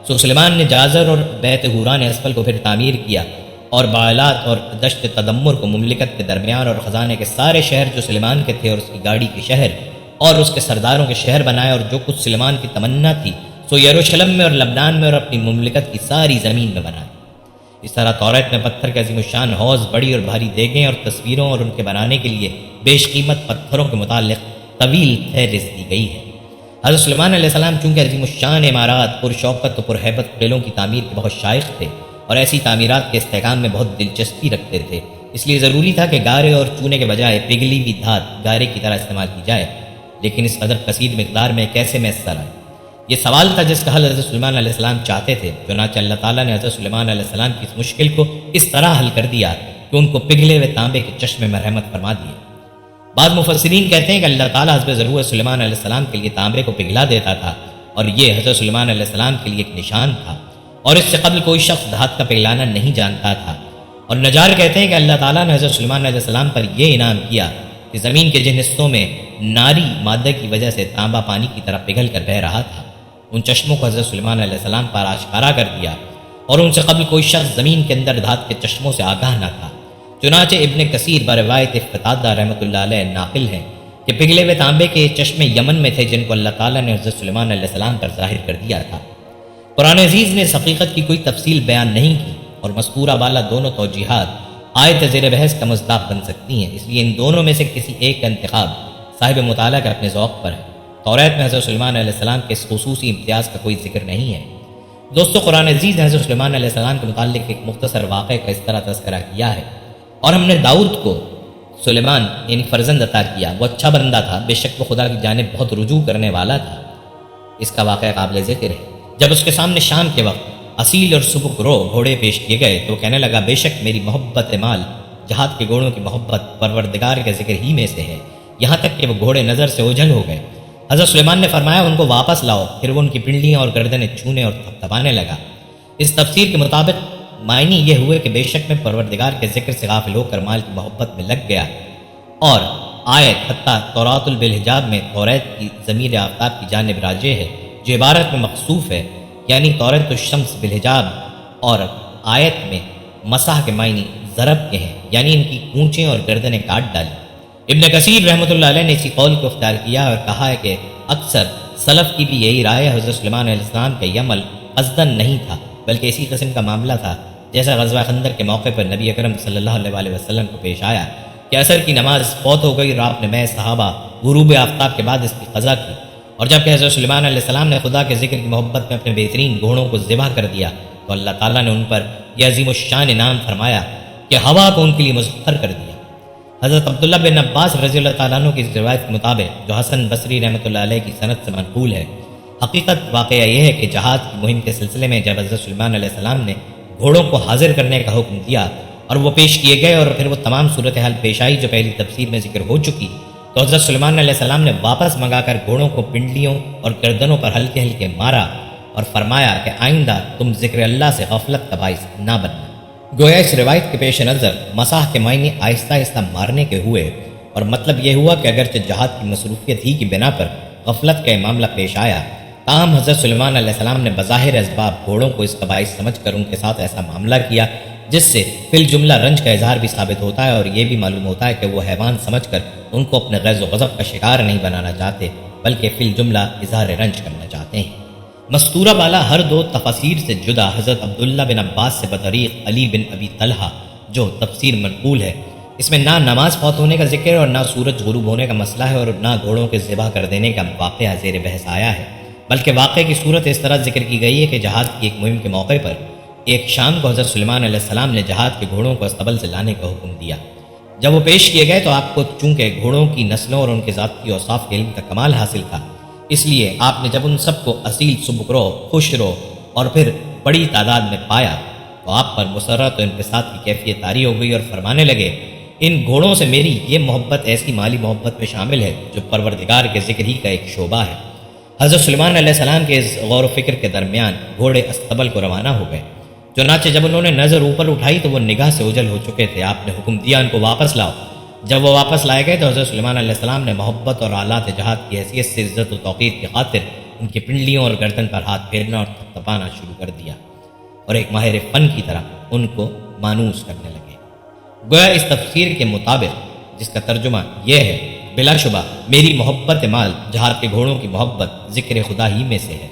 سو سلیمان نے جازر اور بیت حوران اسفل کو پھر تعمیر کیا، اور باعلات اور دشت تدمر کو مملکت کے درمیان اور خزانے کے سارے شہر جو سلیمان کے تھے اور اس کی گاڑی کے شہر اور اس کے سرداروں کے شہر بنائے، اور جو کچھ سلیمان کی تمنا تھی سو یروشلم میں اور لبنان میں اور اپنی مملکت کی ساری زمین میں بنائے۔ اس طرح تورات میں پتھر کے عظیم الشان حوض، بڑی اور بھاری دیگیں اور تصویروں اور ان کے بنانے کے لیے بیش قیمت پتھروں کے متعلق طویل فہرست دی گئی ہے۔ حضرت سلیمان علیہ السلام چونکہ عظیم الشان عمارات، پر شوکت و پرہیبت قلعوں کی تعمیر کے بہت شائق تھے اور ایسی تعمیرات کے استحکام میں بہت دلچسپی رکھتے تھے، اس لیے ضروری تھا کہ گارے اور چونے کے بجائے پگھلی ہوئی دھات گارے کی طرح استعمال کی جائے، لیکن اس قدر کثیر مقدار میں کیسے میسر آئے؟ یہ سوال تھا جس کا حل حضرت سلیمان علیہ السلام چاہتے تھے۔ چنانچہ اللہ تعالیٰ نے حضرت سلیمان علیہ السلام کی اس مشکل کو اس طرح حل کر دیا کہ ان کو پگھلے ہوئے تانبے کے چشمے میں رحمت فرما دیے۔ بعض مفسرین کہتے ہیں کہ اللہ تعالیٰ حسب ضرورت سلیمان علیہ السلام کے لیے تانبے کو پگھلا دیتا تھا، اور یہ حضرت سلیمان علیہ السلام کے لیے ایک نشان تھا، اور اس سے قبل کوئی شخص دھات کا پگھلانا نہیں جانتا تھا۔ اور نجار کہتے ہیں کہ اللہ تعالیٰ نے حضرت سلیمان علیہ السلام پر یہ انعام کیا کہ زمین کے جن حصوں میں ناری مادہ کی وجہ سے تانبا پانی کی طرح پگھل کر بہہ رہا تھا، ان چشموں کو حضرت سلیمان علیہ السلام پر آشکارا کر دیا، اور ان سے قبل کوئی شخص زمین کے اندر دھات کے چشموں سے آگاہ نہ تھا۔ چنانچہ ابن کثیر بروایت قتادہ رحمۃ اللہ علیہ ناقل ہیں کہ پگھلے ہوئے تانبے کے چشمے یمن میں تھے جن کو اللہ تعالیٰ نے حضرت سلیمان علیہ السلام پر ظاہر کر دیا تھا۔ قرآن عزیز نے اس حقیقت کی کوئی تفصیل بیان نہیں کی، اور مذکورہ بالا دونوں توجیحات آیت زیر بحث کا مصداق بن سکتی ہیں، اس لیے ان دونوں میں سے کسی ایک کا انتخاب صاحب مطالعہ کے اپنے ذوق پر ہے۔ تورات میں حضرت سلیمان علیہ السلام کے اس خصوصی امتیاز کا کوئی ذکر نہیں ہے۔ دوستو، قرآن عزیز نے حضرت سلیمان علیہ السلام کے متعلق ایک مختصر واقعے کا اس طرح تذکرہ کیا ہے: اور ہم نے داؤد کو سلیمان یعنی فرزند عطا کیا، وہ اچھا بندہ تھا، بے شک وہ خدا کی جانب بہت رجوع کرنے والا تھا۔ اس کا واقعہ قابل ذکر ہے۔ جب اس کے سامنے شام کے وقت اصیل اور سبک رو گھوڑے پیش کیے گئے تو وہ کہنے لگا، بے شک میری محبت مال، جہاد کے گھوڑوں کی محبت پروردگار کے ذکر ہی میں سے ہے، یہاں تک کہ وہ گھوڑے نظر سے اوجھل ہو گئے۔ حضرت سلیمان نے فرمایا، ان کو واپس لاؤ۔ پھر وہ ان کی پنڈلیاں اور گردنیں چھونے اور تھپتھپانے لگا۔ اس تفسیر کے مطابق معنی یہ ہوئے کہ بے شک میں پروردگار کے ذکر سے غافل ہو کر مال کی محبت میں لگ گیا، اور آیت حتیٰ تورات بالحجاب میں تورات کی ضمیر آفتاب کی جانب راجع ہے، جو عبارت میں مخصوف ہے، یعنی تورات الشمس بالحجاب، اور آیت میں مسح کے معنی ضرب کے ہیں، یعنی ان کی اونچیں اور گردنیں کاٹ ڈالی۔ ابن کثیر رحمۃ اللہ علیہ نے اسی قول کو اختیار کیا اور کہا ہے کہ اکثر سلف کی بھی یہی رائے ہے، حضرت سلیمان علیہ السلام کا یہ عمل قصداً نہیں تھا، بلکہ اسی قسم کا معاملہ تھا جیسا غزوہ خندق کے موقع پر نبی اکرم صلی اللہ علیہ وسلم کو پیش آیا کہ عصر کی نماز فوت ہو گئی اور آپ نے میں صحابہ غروب آفتاب کے بعد اس کی قضا کی، اور جب کہ حضرت سلیمان علیہ السلام نے خدا کے ذکر کی محبت میں اپنے بہترین گھوڑوں کو ذبح کر دیا تو اللہ تعالیٰ نے ان پر یہ عظیم الشان انعام فرمایا کہ ہوا کو ان کے لیے مسخر کر دیا۔ حضرت عبداللہ بن عباس رضی اللہ تعالیٰ عنہ کی روایت کے مطابق، جو حسن بصری رحمۃ اللہ علیہ کی سند سے منقول ہے، حقیقت واقعہ یہ ہے کہ جہاد کی مہم کے سلسلے میں جب حضرت سلیمان علیہ السلام نے گھوڑوں کو حاضر کرنے کا حکم دیا اور وہ پیش کیے گئے اور پھر وہ تمام صورتحال پیش آئی جو پہلی تفسیر میں ذکر ہو چکی، تو حضرت سلیمان علیہ السلام نے واپس منگا کر گھوڑوں کو پنڈلیوں اور گردنوں پر ہلکے ہلکے مارا اور فرمایا کہ آئندہ تم ذکر اللہ سے غفلت کا باعث نہ بننا۔ گویا اس روایت کے پیش نظر مساح کے معنی آہستہ آہستہ مارنے کے ہوئے، اور مطلب یہ ہوا کہ اگرچہ جہاد کی مصروفیت ہی کی بنا پر غفلت کا معاملہ پیش آیا، تاہم حضرت سلیمان علیہ السلام نے بظاہر اسباب گھوڑوں کو اس کا باعث سمجھ کر ان کے ساتھ ایسا معاملہ کیا جس سے فی الجملہ رنج کا اظہار بھی ثابت ہوتا ہے، اور یہ بھی معلوم ہوتا ہے کہ وہ حیوان سمجھ کر ان کو اپنے غیظ و غضب کا شکار نہیں بنانا چاہتے، بلکہ فی الجملہ اظہار رنج کرنا چاہتے ہیں۔ مستورہ بالا ہر دو تفاسیر سے جدا حضرت عبداللہ بن عباس سے بطریق علی بن ابی طلحہ جو تفسیر منقول ہے، اس میں نہ نماز فوت ہونے کا ذکر اور نہ سورج غروب ہونے کا مسئلہ ہے، اور نہ گھوڑوں کے ذبح کر دینے کا واقعہ زیر بحث آیا ہے، بلکہ واقعے کی صورت اس طرح ذکر کی گئی ہے کہ جہاد کی ایک مہم کے موقع پر ایک شام کو حضرت سلیمان علیہ السلام نے جہاد کے گھوڑوں کو استبل سے لانے کا حکم دیا۔ جب وہ پیش کیے گئے تو آپ کو چونکہ گھوڑوں کی نسلوں اور ان کے ذاتی اوصاف کے علم کا کمال حاصل تھا، اس لیے آپ نے جب ان سب کو اصیل سبکرو، خوش رو اور پھر بڑی تعداد میں پایا تو آپ پر مسرت و انبساط کی کیفیت طاری ہو گئی اور فرمانے لگے، ان گھوڑوں سے میری یہ محبت ایسی مالی محبت میں شامل ہے جو پروردگار کے ذکر ہی کا ایک شعبہ ہے۔ حضرت سلیمان علیہ السلام کے اس غور و فکر کے درمیان گھوڑے استبل کو روانہ ہو گئے۔ چنانچہ جب انہوں نے نظر اوپر اٹھائی تو وہ نگاہ سے اوجھل ہو چکے تھے۔ آپ نے حکم دیا ان کو واپس لاؤ۔ جب وہ واپس لائے گئے تو حضرت سلیمان علیہ السلام نے محبت اور آلات جہاد کی حیثیت سے عزت و توقیر کی خاطر ان کی پنڈلیوں اور گردن پر ہاتھ پھیرنا اور تھپتھپانا شروع کر دیا اور ایک ماہر فن کی طرح ان کو مانوس کرنے لگے۔ گویا اس تفسیر کے مطابق، جس کا ترجمہ یہ ہے، بلا شبہ میری محبت مال جہاد کے گھوڑوں کی محبت ذکر خدا ہی میں سے ہے،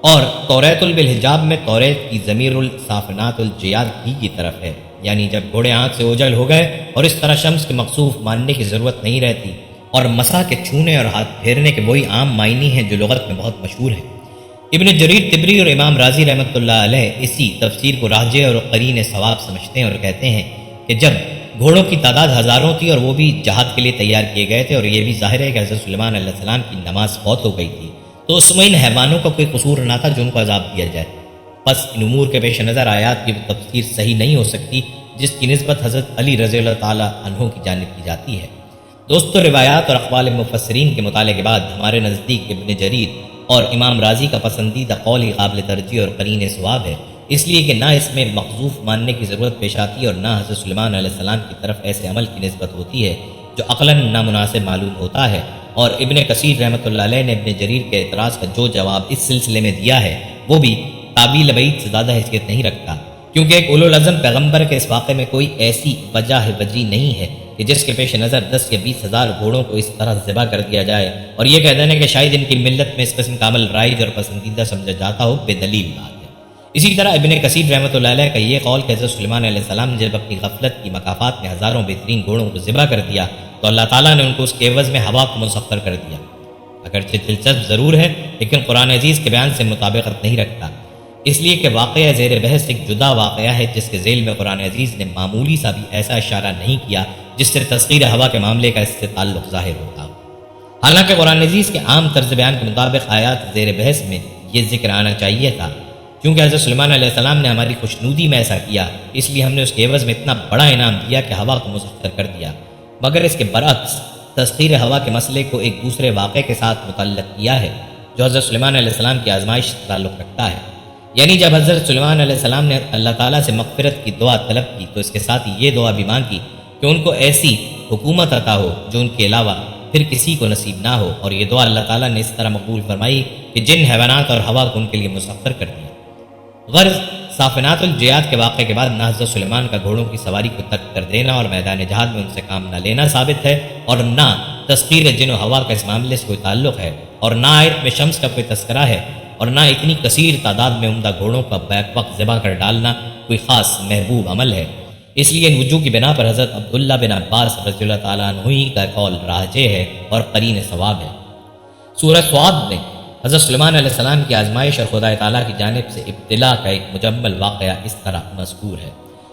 اور توریت بالحجاب میں توریت کی ضمیر الصافنات الجیاد ہی کی طرف ہے، یعنی جب گھوڑے آنکھ سے اوجھل ہو گئے اور اس طرح شمس کے مخصوف ماننے کی ضرورت نہیں رہتی، اور مسا کے چھونے اور ہاتھ پھیرنے کے وہی عام معنی ہیں جو لغت میں بہت مشہور ہیں۔ ابن جریر طبری اور امام رازی رحمۃ اللہ علیہ اسی تفسیر کو راجح اور قرین ثواب سمجھتے ہیں اور کہتے ہیں کہ جب گھوڑوں کی تعداد ہزاروں تھی اور وہ بھی جہاد کے لیے تیار کیے گئے تھے، اور یہ بھی ظاہر ہے کہ حضرت سلیمان علیہ السلام کی نماز فوت ہو گئی تھی، تو اس میں ان حیوانوں کا کوئی قصور نہ تھا جو ان کو عذاب دیا جائے۔ بس ان امور کے پیش نظر آیات کی تفسیر صحیح نہیں ہو سکتی جس کی نسبت حضرت علی رضی اللہ تعالیٰ عنہ کی جانب کی جاتی ہے۔ دوستو، روایات اور اقوال مفسرین کے مطالعے کے بعد ہمارے نزدیک ابن جریر اور امام رازی کا پسندیدہ قول ہی قابل ترجیح اور قرین ثواب ہے، اس لیے کہ نہ اس میں مخذوف ماننے کی ضرورت پیش آتی اور نہ حضرت سلیمان علیہ السلام کی طرف ایسے عمل کی نسبت ہوتی ہے جو عقلاً نامناسب معلوم ہوتا ہے، اور ابن کثیر رحمۃ اللہ علیہ نے ابن جریر کے اعتراض کا جو جواب اس سلسلے میں دیا ہے وہ بھی تعبیل بعید سے زیادہ حیثیت نہیں رکھتا، کیونکہ ایک اولوالعزم پیغمبر کے اس واقعے میں کوئی ایسی وجہ وجی نہیں ہے کہ جس کے پیش نظر 10 یا 20 ہزار گھوڑوں کو اس طرح ذبح کر دیا جائے، اور یہ کہہ دینا کہ شاید ان کی ملت میں اس قسم کا عمل رائج اور پسندیدہ سمجھا جاتا ہو، بے دلیل بات ہے۔ اسی طرح ابن کثیر رحمۃ اللہ علیہ کا یہ قول کہ حضرت سلیمان علیہ السلام نے جب اپنی غفلت کی مکافات میں ہزاروں بہترین گھوڑوں کو ذبح کر دیا تو اللہ تعالیٰ نے ان کو اس کے عوض میں ہوا کو مسخر کر دیا، اگرچہ دلچسپ ضرور ہے لیکن قرآن عزیز کے بیان سے مطابقت نہیں رکھتا، اس لیے کہ واقعہ زیر بحث ایک جدا واقعہ ہے جس کے ذیل میں قرآن عزیز نے معمولی سا بھی ایسا اشارہ نہیں کیا جس سے تسخیر ہوا کے معاملے کا اس سے تعلق ظاہر ہوتا ہو۔ حالانکہ قرآن عزیز کے عام طرز بیان کے مطابق آیات زیر بحث میں یہ ذکر آنا چاہیے تھا، کیونکہ حضرت سلیمان علیہ السلام نے ہماری خوشنودی میں ایسا کیا، اس لیے ہم نے اس کے عوض میں اتنا بڑا انعام دیا کہ ہوا کو مسخر کر دیا، مگر اس کے برعکس تسخیر ہوا کے مسئلے کو ایک دوسرے واقعے کے ساتھ متعلق کیا ہے جو حضرت سلیمان علیہ السلام کی آزمائش سے تعلق رکھتا ہے۔ یعنی جب حضرت سلیمان علیہ السلام نے اللہ تعالیٰ سے مغفرت کی دعا طلب کی تو اس کے ساتھ یہ دعا بھی مانگی کہ ان کو ایسی حکومت عطا ہو جو ان کے علاوہ پھر کسی کو نصیب نہ ہو، اور یہ دعا اللہ تعالیٰ نے اس طرح مقبول فرمائی کہ جن حیوانات اور ہوا کو ان کے لیے مسخر کر دیا۔ غرض صافنات الجیاد کے واقعے کے بعد نہ حضرت سلیمان کا گھوڑوں کی سواری کو ترک کر دینا اور میدان جہاد میں ان سے کام نہ لینا ثابت ہے، اور نہ تسخیر جن و ہوا کا اس معاملے سے کوئی تعلق ہے، اور نہ آیت میں شمس کا کوئی تذکرہ ہے، اور نہ اتنی کثیر تعداد میں عمدہ گھوڑوں کا بیک وقت ذبح کر ڈالنا کوئی خاص محبوب عمل ہے۔ اس لیے ان وجوہ کی بنا پر حضرت عبداللہ بن عباس رضی اللہ تعالیٰ عنہ ہی کا قول راجح ہے اور قرین ثواب ہے۔ سورہ صاد میں حضرت سلیمان علیہ السلام کی آزمائش اور خدا تعالیٰ کی جانب سے ابتلا کا ایک مجمل واقعہ اس طرح مذکور ہے: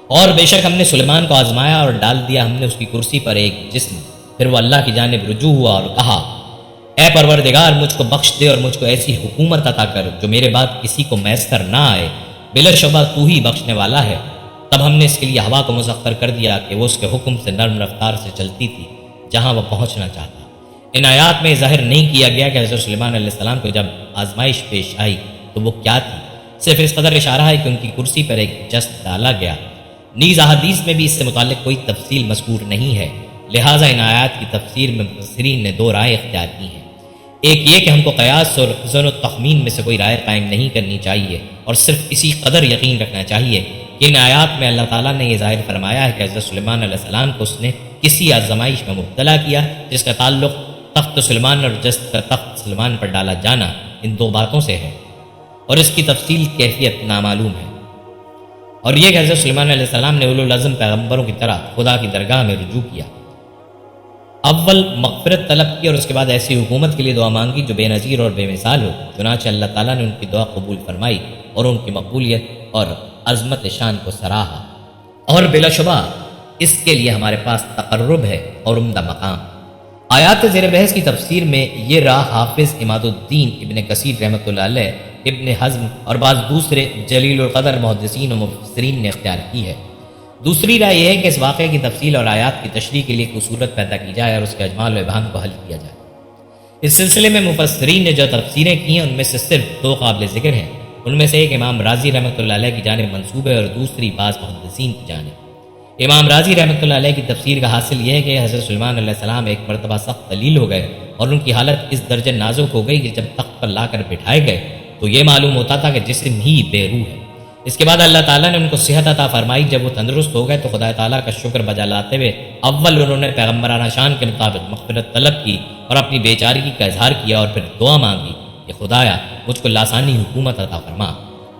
اور بے شک ہم نے سلیمان کو آزمایا اور ڈال دیا ہم نے اس کی کرسی پر ایک جسم، پھر وہ اللہ کی جانب رجوع ہوا اور کہا، اے پروردگار مجھ کو بخش دے اور مجھ کو ایسی حکومت عطا کر جو میرے بعد کسی کو میسر نہ آئے، بلا شبہ تو ہی بخشنے والا ہے۔ تب ہم نے اس کے لیے ہوا کو مسخر کر دیا کہ وہ اس کے حکم سے نرم رفتار سے چلتی تھی جہاں وہ پہنچنا چاہتا۔ ان آیات میں ظاہر نہیں کیا گیا کہ حضرت سلیمان علیہ السلام کو جب آزمائش پیش آئی تو وہ کیا تھی، صرف اس قدر اشارہ ہے کہ ان کی کرسی پر ایک جسد ڈالا گیا۔ نیز احادیث میں بھی اس سے متعلق کوئی تفصیل مذکور نہیں ہے، لہٰذا ان آیات کی تفسیر میں مفسرین نے دو رائے اختیار کی ہیں۔ ایک یہ کہ ہم کو قیاس اور ظن و تخمین میں سے کوئی رائے قائم نہیں کرنی چاہیے اور صرف اسی قدر یقین رکھنا چاہیے کہ ان آیات میں اللہ تعالیٰ نے یہ ظاہر فرمایا ہے کہ حضرت سلیمان علیہ السلام کو اس نے کسی آزمائش میں مبتلا کیا جس کا تعلق تخت سلیمان اور جسد کا تخت سلیمان پر ڈالا جانا ان دو باتوں سے ہے، اور اس کی تفصیل کیفیت نامعلوم ہے۔ اور یہ کہ حضرت سلیمان علیہ السلام نے اولوالعزم پیغمبروں کی طرح خدا کی درگاہ میں رجوع کیا، اول مغفرت طلب کی اور اس کے بعد ایسی حکومت کے لیے دعا مانگی جو بے نظیر اور بے مثال ہو، چنانچہ اللہ تعالیٰ نے ان کی دعا قبول فرمائی اور ان کی مقبولیت اور عظمت شان کو سراہا، اور بلا شبہ اس کے لیے ہمارے پاس تقرب ہے اور عمدہ مقام۔ آیات زیر بحث کی تفسیر میں یہ راہ حافظ عماد الدین ابن کثیر رحمۃ اللہ علیہ، ابن حزم اور بعض دوسرے جلیل القدر محدثین و مفسرین نے اختیار کی ہے۔ دوسری رائے یہ ہے کہ اس واقعے کی تفصیل اور آیات کی تشریح کے لیے کوئی صورت پیدا کی جائے اور اس کے اجمال و ابہام کو حل کیا جائے۔ اس سلسلے میں مفسرین نے جو تفسیریں کی ہیں ان میں سے صرف دو قابل ذکر ہیں۔ ان میں سے ایک امام رازی رحمۃ اللہ علیہ کی جانب منسوب ہے اور دوسری بعض محدثین کی جانب۔ امام رازی رحمۃ اللہ علیہ کی تفسیر کا حاصل یہ ہے کہ حضرت سلیمان علیہ السلام ایک مرتبہ سخت ذلیل ہو گئے اور ان کی حالت اس درجے نازک ہو گئی کہ جب تخت پر لا کر بٹھائے گئے تو یہ معلوم ہوتا تھا کہ جسم ہی بے روح ہے۔ اس کے بعد اللہ تعالیٰ نے ان کو صحت عطا فرمائی۔ جب وہ تندرست ہو گئے تو خدا تعالیٰ کا شکر بجا لاتے ہوئے اول انہوں نے پیغمبرانہ شان کے مطابق مغفرت طلب کی اور اپنی بے چارگی کا اظہار کیا اور پھر دعا مانگی کہ خدایا مجھ کو لاسانی حکومت عطا فرما۔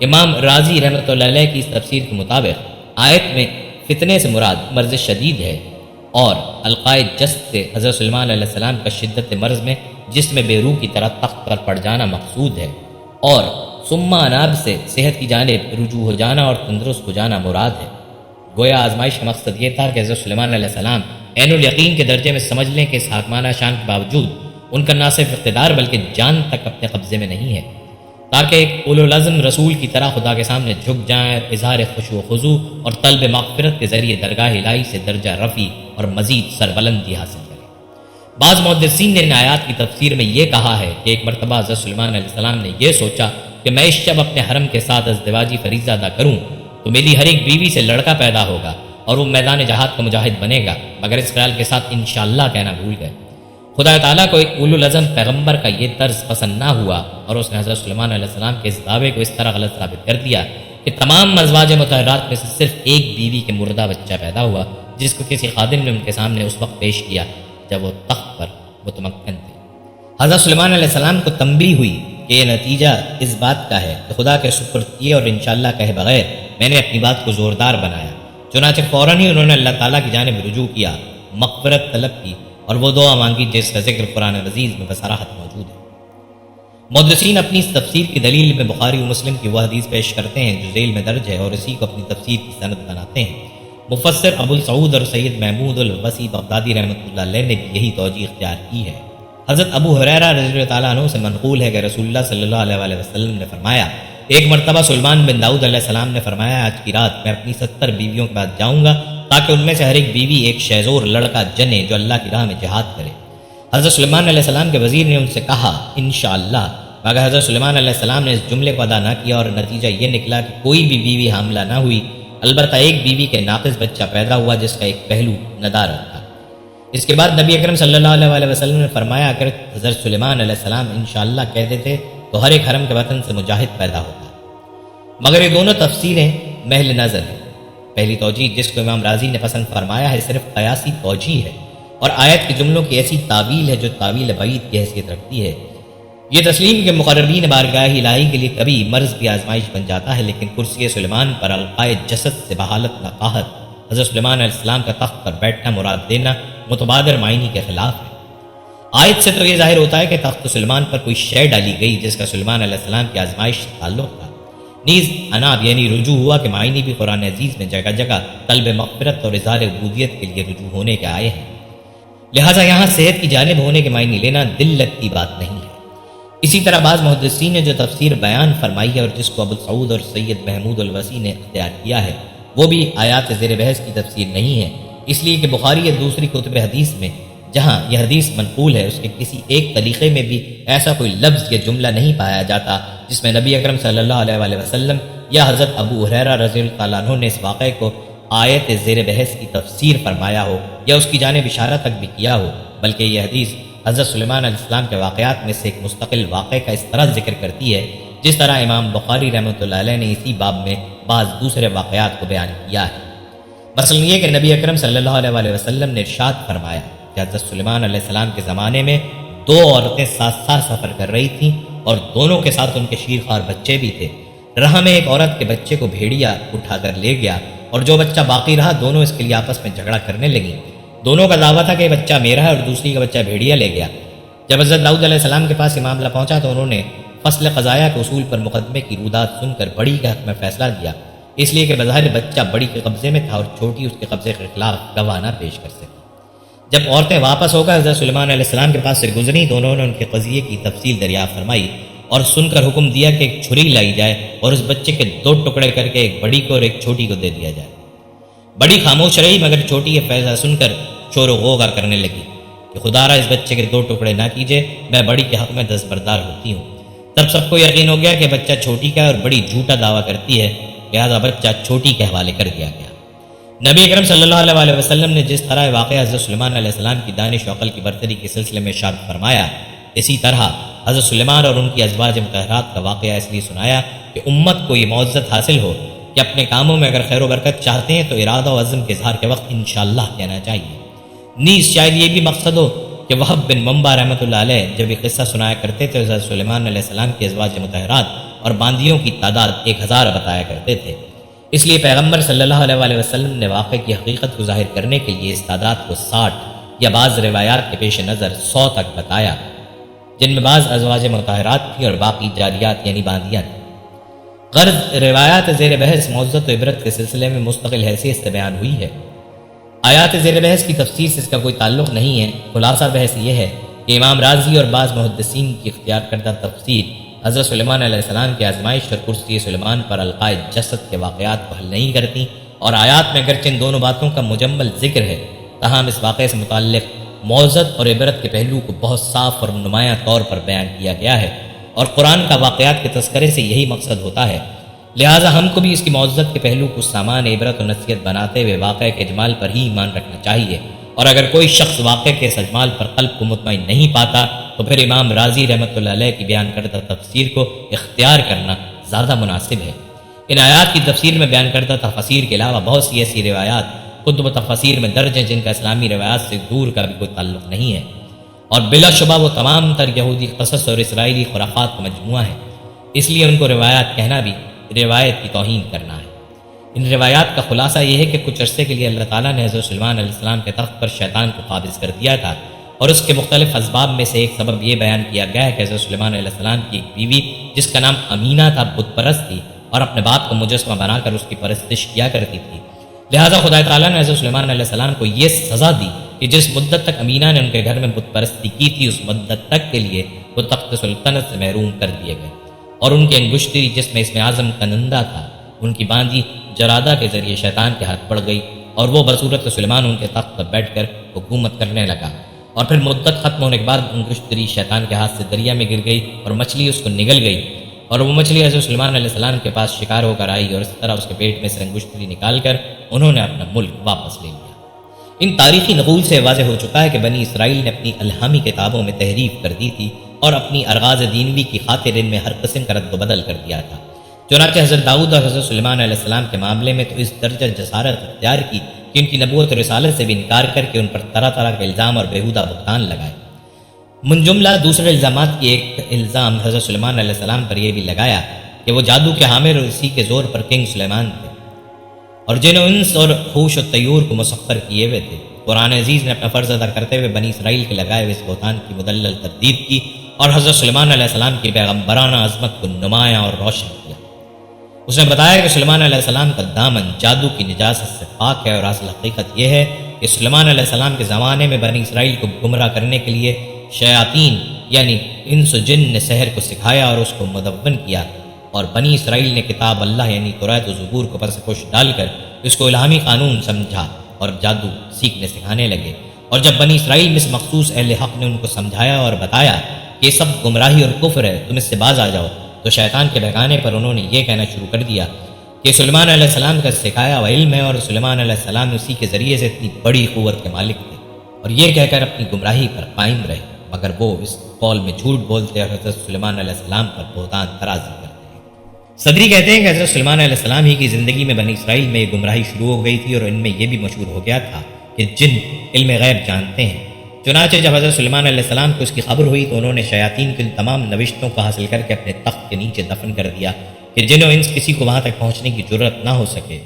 امام رازی رحمۃ اللہ علیہ کی اس تفسیر کے مطابق آیت میں فتنے سے مراد مرض شدید ہے اور القائے جسد سے حضرت سلیمان علیہ السلام کا شدت مرض میں جسم بے روح کی طرح تخت پر پڑ جانا مقصود ہے اور ثم اناب سے صحت کی جانب رجوع ہو جانا اور تندرست ہو جانا مراد ہے۔ گویا آزمائش کا مقصد یہ تھا کہ حضرت سلیمان علیہ السلام عین الیقین کے درجے میں سمجھ لیں کہ اس حاکمانہ شان کے باوجود ان کا نہ صرف اقتدار بلکہ جان تک اپنے قبضے میں نہیں ہے، تاکہ ایک اولوالعزم رسول کی طرح خدا کے سامنے جھک جائیں اور اظہار خشوع و خضوع اور طلب مغفرت کے ذریعے درگاہ الہی سے درجہ رفیع اور مزید سربلندی حاصل کریں۔ بعض محدثین نے ان آیات کی تفسیر میں یہ کہا ہے کہ ایک مرتبہ حضرت سلیمان علیہ السلام نے یہ سوچا کہ میں اس شب اپنے حرم کے ساتھ ازدواجی فریضہ ادا کروں تو میری ہر ایک بیوی سے لڑکا پیدا ہوگا اور وہ میدان جہاد کا مجاہد بنے گا، مگر اس خیال کے ساتھ انشاءاللہ کہنا بھول گئے۔ خدا تعالیٰ کو ایک اولوالعزم پیغمبر کا یہ طرز پسند نہ ہوا اور اس نے حضرت سلیمان علیہ السلام کے اس دعوے کو اس طرح غلط ثابت کر دیا کہ تمام ازواج مطہرات میں سے صرف ایک بیوی کے مردہ بچہ پیدا ہوا جس کو کسی خادم نے ان کے سامنے اس وقت پیش کیا جب وہ تخت پر متمکن تھے۔ حضرت سلیمان علیہ السلام کو تنبیہ ہوئی کہ یہ نتیجہ اس بات کا ہے کہ خدا کے شکر کیے اور انشاءاللہ کہے بغیر میں نے اپنی بات کو زوردار بنایا، چنانچہ فوراً ہی انہوں نے اللہ تعالیٰ کی جانب رجوع کیا، مغفرت طلب کی اور وہ دعا مانگی جس کا ذکر قرآن عزیز میں بصراحت موجود ہے۔ محدثین اپنی اس تفسیر کی دلیل میں بخاری و مسلم کی وہ حدیث پیش کرتے ہیں جو ذیل میں درج ہے اور اسی کو اپنی تفسیر کی سند بناتے ہیں۔ مفسر ابو السعود اور سید محمود الوسی بغدادی رحمۃ اللہ علیہ نے بھی یہی توجیہ اختیار کی ہے۔ حضرت ابو ہریرہ رضی اللہ تعالیٰ عنہ سے منقول ہے کہ رسول اللہ صلی اللہ علیہ وسلم نے فرمایا، ایک مرتبہ سلیمان بن داؤد علیہ السلام نے فرمایا آج کی رات میں اپنی 70 بیویوں کے بعد جاؤں گا تاکہ ان میں سے ہر ایک بیوی ایک شہزور لڑکا جنے جو اللہ کی راہ میں جہاد کرے۔ حضرت سلیمان علیہ السلام کے وزیر نے ان سے کہا انشاءاللہ، مگر حضرت سلیمان علیہ السلام نے اس جملے کو ادا نہ کیا اور نتیجہ یہ نکلا کہ کوئی بھی بیوی حاملہ نہ ہوئی، البتہ ایک بیوی کے ناقص بچہ پیدا ہوا جس کا ایک پہلو ندارت تھا۔ اس کے بعد نبی اکرم صلی اللہ علیہ وسلم نے فرمایا اگر حضرت سلیمان علیہ السلام انشاءاللہ کہہ دیتے تو ہر ایک حرم کے وطن سے مجاہد پیدا ہوتا۔ مگر یہ دونوں تفسیریں محل نظر ہیں۔ پہلی توجیہ جس کو امام رازی نے پسند فرمایا ہے صرف قیاسی توجیہ ہے اور آیت کے جملوں کی ایسی تعویل ہے جو تعویل بعید کی حیثیت رکھتی ہے۔ یہ تسلیم کہ مقربین بارگاہ الہی کے لیے کبھی مرض بھی آزمائش بن جاتا ہے، لیکن کرسی سلیمان پر القائے جسد سے بحالت نقاہت حضرت سلیمان علیہ السلام کا تخت پر بیٹھنا مراد دینا متبادر معنی کے خلاف ہے۔ آیت سے تو یہ ظاہر ہوتا ہے کہ تخت سلیمان پر کوئی شے ڈالی گئی جس کا سلیمان علیہ السلام کی آزمائش سے تعلق تھا۔ نیز اناب یعنی رجوع ہوا کہ معنی بھی قرآن عزیز میں جگہ جگہ طلب مغفرت اور اظہار عبودیت کے لیے رجوع ہونے کے آئے ہیں، لہٰذا یہاں صحت کی جانب ہونے کے معنی لینا دل لگتی بات نہیں ہے۔ اسی طرح بعض محدثین نے جو تفسیر بیان فرمائی ہے اور جس کو ابو سعود اور سید محمود الوسی نے اختیار کیا ہے وہ بھی آیات زیر بحث کی تفسیر نہیں ہے، اس لیے کہ بخاری یا دوسری کتب حدیث میں جہاں یہ حدیث منقول ہے اس کے کسی ایک طریقے میں بھی ایسا کوئی لفظ یا جملہ نہیں پایا جاتا جس میں نبی اکرم صلی اللہ علیہ وسلم یا حضرت ابو ہریرہ رضی اللہ عنہ نے اس واقعے کو آیت زیر بحث کی تفسیر فرمایا ہو یا اس کی جانب اشارہ تک بھی کیا ہو، بلکہ یہ حدیث حضرت سلیمان علیہ السلام کے واقعات میں سے ایک مستقل واقعے کا اس طرح ذکر کرتی ہے جس طرح امام بخاری رحمۃ اللہ علیہ نے اسی باب میں بعض دوسرے واقعات کو بیان کیا ہے۔ مثلا یہ کہ نبی اکرم صلی اللہ علیہ وسلم نے ارشاد فرمایا کہ حضرت سلیمان علیہ السلام کے زمانے میں 2 عورتیں ساتھ ساتھ سفر کر رہی تھیں اور دونوں کے ساتھ ان کے شیرخوار بچے بھی تھے۔ راہ میں ایک عورت کے بچے کو بھیڑیا اٹھا کر لے گیا اور جو بچہ باقی رہا دونوں اس کے لیے آپس میں جھگڑا کرنے لگیں۔ دونوں کا دعویٰ تھا کہ یہ بچہ میرا ہے اور دوسری کا بچہ بھیڑیا لے گیا۔ جب حضرت داؤد علیہ السلام کے پاس یہ معاملہ پہنچا تو انہوں نے فصل قضایا کے اصول پر مقدمے کی رودات سن کر بڑی کے حق میں فیصلہ دیا، اس لیے کہ بظاہر بچہ بڑی کے قبضے میں تھا اور چھوٹی اس کے قبضے کے خلاف گواہ نہ پیش کر سکی۔ جب عورتیں واپس ہو کر حضرت سلیمان علیہ السلام کے پاس سے گزری تو انہوں نے ان کے قضیے کی تفصیل دریافت فرمائی اور سن کر حکم دیا کہ ایک چھری لائی جائے اور اس بچے کے 2 ٹکڑے کر کے ایک بڑی کو اور ایک چھوٹی کو دے دیا جائے۔ بڑی خاموش رہی مگر چھوٹی یہ فیصلہ سن کر شور و غوغا کرنے لگی۔ کہ خدا را اس بچے کے 2 ٹکڑے نہ کیجیے، میں بڑی کے حق میں دستبردار ہوتی ہوں۔ تب سب کو یقین ہو گیا کہ بچہ چھوٹی کا ہے اور بڑی جھوٹا دعویٰ کرتی ہے، لہٰذا بچہ چھوٹی کے حوالے کر دیا گیا۔ نبی اکرم صلی اللہ علیہ وسلم نے جس طرح واقعہ حضرت سلیمان علیہ السلام کی دانش و عقل کی برتری کے سلسلے میں ارشاد فرمایا، اسی طرح حضرت سلیمان اور ان کی ازواج مطہرات کا واقعہ اس لیے سنایا کہ امت کو یہ معزت حاصل ہو کہ اپنے کاموں میں اگر خیر و برکت چاہتے ہیں تو ارادہ و عزم کے اظہار کے وقت انشاءاللہ کہنا چاہیے۔ نیز شاید یہ بھی مقصد ہو کہ وہب بن منبع رحمۃ اللہ علیہ جب یہ قصہ سنایا کرتے تھے، حضرت سلیمان علیہ السلام کی ازواج مطہرات اور باندیوں کی تعداد 1000 بتایا کرتے تھے۔ اس لیے پیغمبر صلی اللہ علیہ وسلم نے واقعے کی حقیقت کو ظاہر کرنے کے لیے اس تعداد کو 60 یا بعض روایات کے پیش نظر 100 تک بتایا، جن میں بعض ازواج مطہرات تھیں اور باقی جاریات یعنی باندیاں تھیں۔ غرض روایات زیر بحث معزت و عبرت کے سلسلے میں مستقل حیثیت سے بیان ہوئی ہے۔ آیات زیر بحث کی تفسیر سے اس کا کوئی تعلق نہیں ہے۔ خلاصہ بحث یہ ہے کہ امام رازی اور بعض محدثین کی اختیار کردہ تفسیر حضرت سلیمان علیہ السلام کی آزمائش اور کرسی سلیمان پر القائے جسد کے واقعات کو حل نہیں کرتی، اور آیات میں اگرچہ ان دونوں باتوں کا مجمل ذکر ہے، تاہم اس واقعے سے متعلق معزت اور عبرت کے پہلو کو بہت صاف اور نمایاں طور پر بیان کیا گیا ہے، اور قرآن کا واقعات کے تذکرے سے یہی مقصد ہوتا ہے۔ لہٰذا ہم کو بھی اس کی معزت کے پہلو کو سامان عبرت و نصیحت بناتے ہوئے واقعے کے اجمال پر ہی ایمان رکھنا چاہیے، اور اگر کوئی شخص واقعے کے اس اجمال پر قلب کو مطمئن نہیں پاتا تو پھر امام رازی رحمۃ اللہ علیہ کی بیان کردہ تفسیر کو اختیار کرنا زیادہ مناسب ہے۔ ان آیات کی تفسیر میں بیان کردہ تفاسیر کے علاوہ بہت سی ایسی روایات کتب و تفاسیر میں درج ہیں جن کا اسلامی روایات سے دور کا بھی کوئی تعلق نہیں ہے، اور بلا شبہ وہ تمام تر یہودی قصص اور اسرائیلی خرافات کا مجموعہ ہے، اس لیے ان کو روایات کہنا بھی روایت کی توہین کرنا ہے۔ ان روایات کا خلاصہ یہ ہے کہ کچھ عرصے کے لیے اللہ تعالیٰ نے حضرت سلیمان علیہ السلام کے تخت پر شیطان کو قابض کر دیا تھا، اور اس کے مختلف اسباب میں سے ایک سبب یہ بیان کیا گیا ہے کہ حضرت سلیمان علیہ السلام کی ایک بیوی جس کا نام امینہ تھا بت پرست تھی اور اپنے باپ کو مجسمہ بنا کر اس کی پرستش کیا کرتی تھی۔ لہٰذا خدا تعالیٰ نے حضرت سلیمان علیہ السلام کو یہ سزا دی کہ جس مدت تک امینہ نے ان کے گھر میں بت پرستی کی تھی اس مدت تک کے لیے وہ تخت سلطنت سے محروم کر دیے گئے، اور ان کی انگشتری جس میں اسم اعظم کنندہ تھا ان کی باندھی جرادہ کے ذریعے شیطان کے ہاتھ پڑ گئی، اور وہ بصورت سلیمان ان کے تخت پر بیٹھ کر حکومت کرنے لگا۔ اور پھر مدت ختم ہونے کے بعد انگشتری شیطان کے ہاتھ سے دریا میں گر گئی اور مچھلی اس کو نگل گئی، اور وہ مچھلی حضرت سلیمان علیہ السلام کے پاس شکار ہو کر آئی، اور اس طرح اس کے پیٹ میں سے انگشتری نکال کر انہوں نے اپنا ملک واپس لے لیا۔ ان تاریخی نقول سے واضح ہو چکا ہے کہ بنی اسرائیل نے اپنی الہامی کتابوں میں تحریف کر دی تھی اور اپنی ارغاز دینوی کی خاطر ان میں ہر قسم کا رد و بدل کر دیا تھا۔ چنانچہ حضرت داؤد اور حضرت سلیمان علیہ السلام کے معاملے میں تو اس درجہ جسارت اختیار کی کہ ان کی نبوت و رسالت سے بھی انکار کر کے ان پر طرح طرح کے الزام اور بیہودہ بہتان لگائے۔ من جملہ دوسرے الزامات کی ایک الزام حضرت سلیمان علیہ السلام پر یہ بھی لگایا کہ وہ جادو کے حامل اور اسی کے زور پر کنگ سلیمان تھے، اور جن و انس اور خوش و طیور کو مسخر کیے ہوئے تھے۔ قرآن عزیز نے اپنا فرض ادا کرتے ہوئے بنی اسرائیل کے لگائے ہوئے اس بہتان کی مدلل تردید کی اور حضرت سلیمان علیہ السلام کی پیغمبرانہ عظمت کو نمایاں اور روشن کیا۔ اس نے بتایا کہ سلیمان علیہ السلام کا دامن جادو کی نجاست سے پاک ہے، اور اصل حقیقت یہ ہے کہ سلیمان علیہ السلام کے زمانے میں بنی اسرائیل کو گمراہ کرنے کے لیے شیاطین یعنی انس و جن نے سحر کو سکھایا اور اس کو مدون کیا، اور بنی اسرائیل نے کتاب اللہ یعنی تورات و زبور کو پس پش ڈال کر اس کو الہامی قانون سمجھا اور جادو سیکھنے سکھانے لگے۔ اور جب بنی اسرائیل میں اس مخصوص اہل حق نے ان کو سمجھایا اور بتایا کہ یہ سب گمراہی اور کفر ہے، تم اس سے باز آ جاؤ، تو شیطان کے بہکانے پر انہوں نے یہ کہنا شروع کر دیا کہ سلیمان علیہ السلام کا سکھایا ہوا علم ہے، اور سلیمان علیہ السلام اسی کے ذریعے سے اتنی بڑی قوت کے مالک تھے، اور یہ کہہ کر اپنی گمراہی پر قائم رہے، مگر وہ اس قول میں جھوٹ بولتے اور حضرت سلیمان علیہ السلام پر بہتان ترازی کرتے ہیں۔ صدری کہتے ہیں کہ حضرت سلیمان علیہ السلام ہی کی زندگی میں بنی اسرائیل میں یہ گمراہی شروع ہو گئی تھی، اور ان میں یہ بھی مشہور ہو گیا تھا کہ جن علم غیب جانتے ہیں۔ چنانچہ جب حضرت سلیمان علیہ السلام کو اس کی خبر ہوئی تو انہوں نے شیاطین کے تمام نوشتوں کو حاصل کر کے اپنے تخت کے نیچے دفن کر دیا کہ جن و انس کسی کو وہاں تک پہنچنے کی جرت نہ ہو سکے،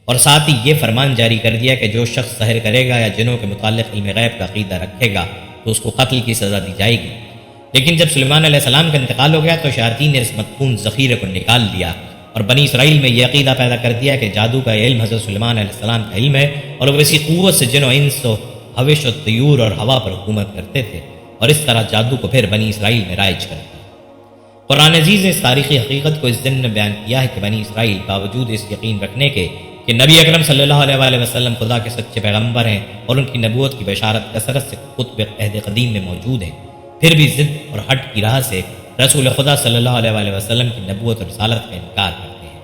اور ساتھ ہی یہ فرمان جاری کر دیا کہ جو شخص سحر کرے گا یا جنوں کے متعلق علم غیب کا عقیدہ رکھے گا تو اس کو قتل کی سزا دی جائے گی۔ لیکن جب سلیمان علیہ السلام کا انتقال ہو گیا تو شیاطین نے اس مدفون ذخیرے کو نکال دیا اور بنی اسرائیل میں یہ عقیدہ پیدا کر دیا کہ جادو کا علم حضرت سلیمان علیہ السلام کا علم ہے، اور وہ اسی قوت سے جن و انس و حوش و طیور اور ہوا پر حکومت کرتے تھے، اور اس طرح جادو کو پھر بنی اسرائیل میں رائج کر دیا۔ قرآن عزیز نے اس تاریخی حقیقت کو اس ضمن میں بیان کیا ہے کہ بنی اسرائیل باوجود اس یقین رکھنے کے کہ نبی اکرم صلی اللہ علیہ وآلہ وسلم خدا کے سچے پیغمبر ہیں اور ان کی نبوت کی بشارت کثرت سے خطب عہد قدیم میں موجود ہے، پھر بھی ضد اور ہٹ کی راہ سے رسول خدا صلی اللہ علیہ وآلہ وسلم کی نبوت اور رسالت کا انکار کرتے ہیں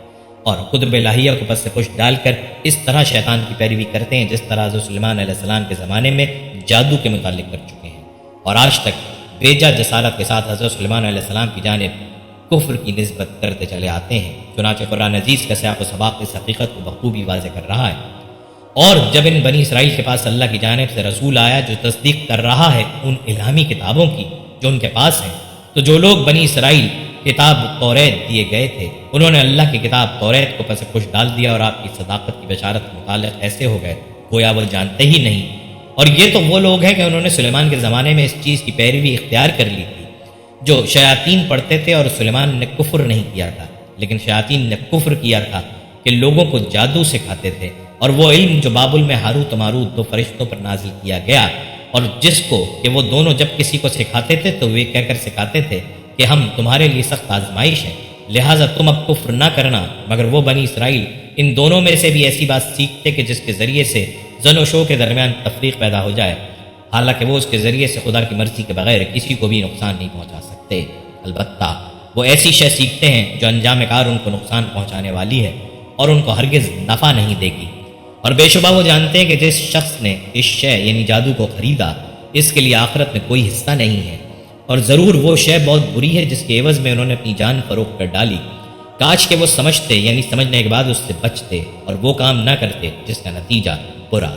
اور قطب الہیہ کو پس سے پش ڈال کر اس طرح شیطان کی پیروی کرتے ہیں جس طرح حضرت سلیمان علیہ السلام کے زمانے میں جادو کے متعلق کر چکے ہیں، اور آج تک بیجا جسارت کے ساتھ حضرت سلیمان علیہ السلام کی جانب کفر کی نسبت کرتے چلے آتے ہیں۔ چنانچہ قرآن عزیز کا سیاق و سباق اس حقیقت کو بخوبی واضح کر رہا ہے۔ اور جب ان بنی اسرائیل کے پاس اللہ کی جانب سے رسول آیا جو تصدیق کر رہا ہے ان الہامی کتابوں کی جو ان کے پاس ہیں، تو جو لوگ بنی اسرائیل کتاب توریت دیے گئے تھے انہوں نے اللہ کی کتاب توریت کو پس پش ڈال دیا اور آپ کی صداقت کی بشارت کے متعلق ایسے ہو گئے گویا وہ جانتے ہی نہیں۔ اور یہ تو وہ لوگ ہیں کہ انہوں نے سلیمان کے زمانے میں اس چیز کی پیروی اختیار کر لی تھی جو شیاطین پڑھتے تھے، اور سلیمان نے کفر نہیں کیا تھا، لیکن شیاطین نے کفر کیا تھا کہ لوگوں کو جادو سکھاتے تھے، اور وہ علم جو بابل میں ہاروت و ماروت دو فرشتوں پر نازل کیا گیا، اور جس کو کہ وہ دونوں جب کسی کو سکھاتے تھے تو وہ کہہ کر سکھاتے تھے کہ ہم تمہارے لیے سخت آزمائش ہیں، لہٰذا تم اب کفر نہ کرنا، مگر وہ بنی اسرائیل ان دونوں میں سے بھی ایسی بات سیکھتے کہ جس کے ذریعے سے زن و شو کے درمیان تفریق پیدا ہو جائے، حالانکہ وہ اس کے ذریعے سے خدا کی مرضی کے بغیر کسی کو بھی نقصان نہیں پہنچا سکتے۔ البتہ وہ ایسی شے سیکھتے ہیں جو انجام کار ان کو نقصان پہنچانے والی ہے اور ان کو ہرگز نفع نہیں دے گی، اور بے شبہ وہ جانتے ہیں کہ جس شخص نے اس شے یعنی جادو کو خریدا اس کے لیے آخرت میں کوئی حصہ نہیں ہے، اور ضرور وہ شے بہت بری ہے جس کے عوض میں انہوں نے اپنی جان فروخت کر ڈالی، کاش کہ وہ سمجھتے یعنی سمجھنے کے بعد اس سے بچتے اور وہ کام نہ کرتے جس کا نتیجہ برا۔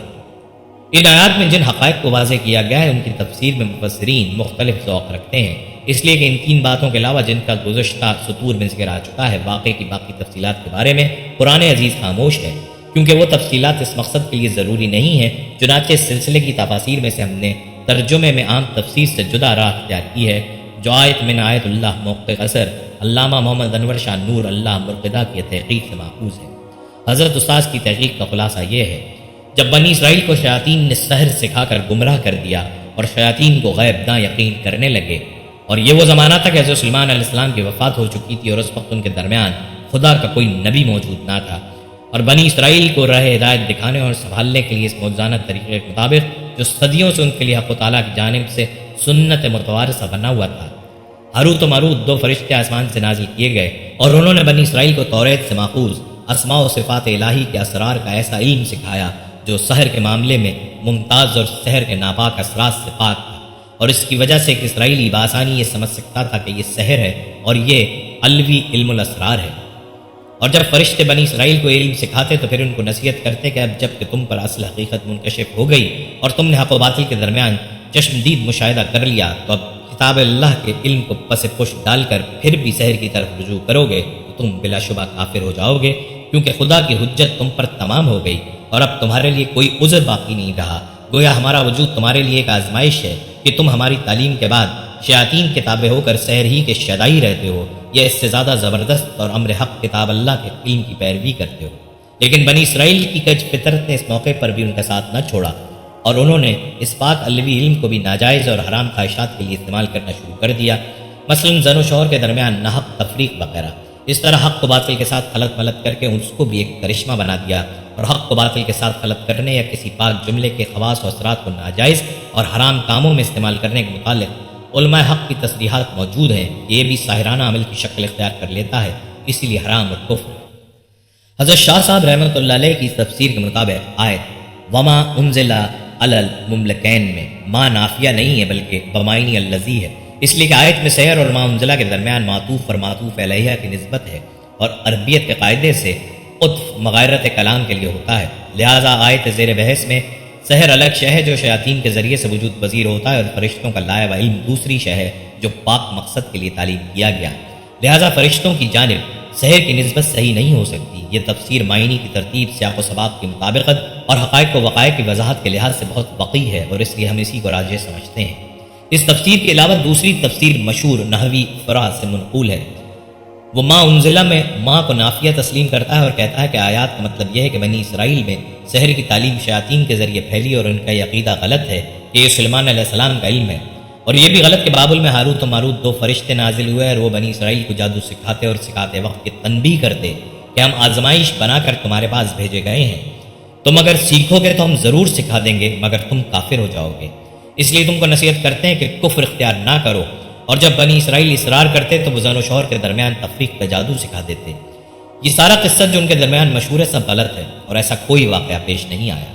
ان آیات میں جن حقائق کو واضح کیا گیا ہے ان کی تفسیر میں مفسرین مختلف ذوق رکھتے ہیں، اس لیے کہ ان تین باتوں کے علاوہ جن کا گزشتہ سطور میں ذکر آ چکا ہے واقعے کی باقی تفصیلات کے بارے میں قرآن عزیز خاموش ہے، کیونکہ وہ تفصیلات اس مقصد کے لیے ضروری نہیں ہیں۔ چنانچہ اس سلسلے کی تفاسیر میں سے ہم نے ترجمے میں عام تفسیر سے جدا راہ اختیار کی ہے جو آیت من آیت اللہ موقع قصر علامہ محمد انور شاہ نور اللہ مرقدہ کی تحقیق سے ماخوذ ہے۔ حضرت استاذ کی تحقیق کا خلاصہ یہ ہے، جب بنی اسرائیل کو شیاطین نے سحر سکھا کر گمراہ کر دیا اور شیاطین کو غیب داں یقین کرنے لگے، اور یہ وہ زمانہ تھا کہ حضرت سلیمان علیہ السلام کی وفات ہو چکی تھی اور اس وقت ان کے درمیان خدا کا کوئی نبی موجود نہ تھا، اور بنی اسرائیل کو راہ ہدایت دکھانے اور سنبھالنے کے لیے اس موجزانہ طریقے کے مطابق جو صدیوں سے ان کے لیے حق و تعالیٰ کی جانب سے سنت متوارثہ بنا ہوا تھا، ہاروت و ماروت دو فرشتے آسمان سے نازل کیے گئے اور انہوں نے بنی اسرائیل کو توریت سے ماخوذ اسماء و صفات الہی کے اسرار کا ایسا علم سکھایا جو سحر کے معاملے میں ممتاز اور سحر کے ناپاک اثرات سے پاک تھا، اور اس کی وجہ سے ایک اسرائیلی بآسانی یہ سمجھ سکتا تھا کہ یہ سحر ہے اور یہ الوی علم الاسرار ہے۔ اور جب فرشتے بنی اسرائیل کو علم سکھاتے تو پھر ان کو نصیحت کرتے کہ اب جب کہ تم پر اصل حقیقت منکشف ہو گئی اور تم نے حق و باطل کے درمیان چشمدید مشاہدہ کر لیا تو اب کتاب اللہ کے علم کو پس پش ڈال کر پھر بھی سحر کی طرف رجوع کرو گے تو تم بلا شبہ کافر ہو جاؤ گے، کیونکہ خدا کی حجت تم پر تمام ہو گئی اور اب تمہارے لیے کوئی عذر باقی نہیں رہا، گویا ہمارا وجود تمہارے لیے ایک آزمائش ہے کہ تم ہماری تعلیم کے بعد شیاطین کے تابع ہو کر سحر ہی کے شیدائی رہتے ہو یا اس سے زیادہ زبردست اور امر حق کتاب اللہ کے علم کی پیروی کرتے ہو۔ لیکن بنی اسرائیل کی کج فطرت نے اس موقع پر بھی ان کا ساتھ نہ چھوڑا اور انہوں نے اس پاک الوی علم کو بھی ناجائز اور حرام خواہشات کے لیے استعمال کرنا شروع کر دیا، مثلا زن و شوہر کے درمیان ناحق تفریق وغیرہ۔ اس طرح حق و باطل کے ساتھ خلط ملط کر کے اس کو بھی ایک کرشمہ بنا دیا، اور حق و باطل کے ساتھ خلط کرنے یا کسی پاک جملے کے خواص و اثرات کو ناجائز اور حرام کاموں میں استعمال کرنے کے متعلق علماء حق کی تصریحات موجود ہیں، یہ بھی ساحرانہ عمل کی شکل اختیار کر لیتا ہے، اسی لیے حرام اور کفر۔ حضرت شاہ صاحب رحمۃ اللہ علیہ کی تفسیر کے مطابق آیت وما انزل علی المملکین میں ما نافیہ نہیں ہے بلکہ بمعنی الذی ہے، اس لیے کہ آیت میں سحر اور ما انزلہ کے درمیان معطوف اور معطوف علیہ کی نسبت ہے، اور عربیت کے قاعدے سے عطف مغایرت کلام کے لیے ہوتا ہے، لہٰذا آیت زیر بحث میں سحر الگ شے ہے جو شیاطین کے ذریعے سے وجود پذیر ہوتا ہے، اور فرشتوں کا لائے و علم دوسری شے ہے جو پاک مقصد کے لیے تعلیم کیا گیا، لہٰذا فرشتوں کی جانب سحر کی نسبت صحیح نہیں ہو سکتی۔ یہ تفسیر معنی کی ترتیب سیاق و سباق کی مطابقت اور حقائق و وقائع کی وضاحت کے لحاظ سے بہت وقیح ہے، اور اس لیے ہم اسی کو راجح سمجھتے ہیں۔ اس تفسیر کے علاوہ دوسری تفسیر مشہور نحوی فرا سے منقول ہے، وہ ما انزلہ میں ما کو نافیہ تسلیم کرتا ہے اور کہتا ہے کہ آیات کا مطلب یہ ہے کہ بنی اسرائیل میں سحر کی تعلیم شیاطین کے ذریعے پھیلی اور ان کا یہ عقیدہ غلط ہے کہ یہ سلیمان علیہ السلام کا علم ہے، اور یہ بھی غلط کہ بابل میں ہاروت و ماروت دو فرشتے نازل ہوئے اور وہ بنی اسرائیل کو جادو سکھاتے اور سکھاتے وقت یہ تنبیہ کرتے کہ ہم آزمائش بنا کر تمہارے پاس بھیجے گئے ہیں، تم اگر سیکھو گے تو ہم ضرور سکھا دیں گے مگر تم کافر ہو جاؤ گے، اس لیے تم کو نصیحت کرتے ہیں کہ کفر اختیار نہ کرو۔ اور جب بنی اسرائیل اصرار کرتے تو وہ زن و شوہر کے درمیان تفریق کا جادو سکھا دیتے۔ یہ سارا قصہ جو ان کے درمیان مشہور ہے سب غلط ہے اور ایسا کوئی واقعہ پیش نہیں آیا۔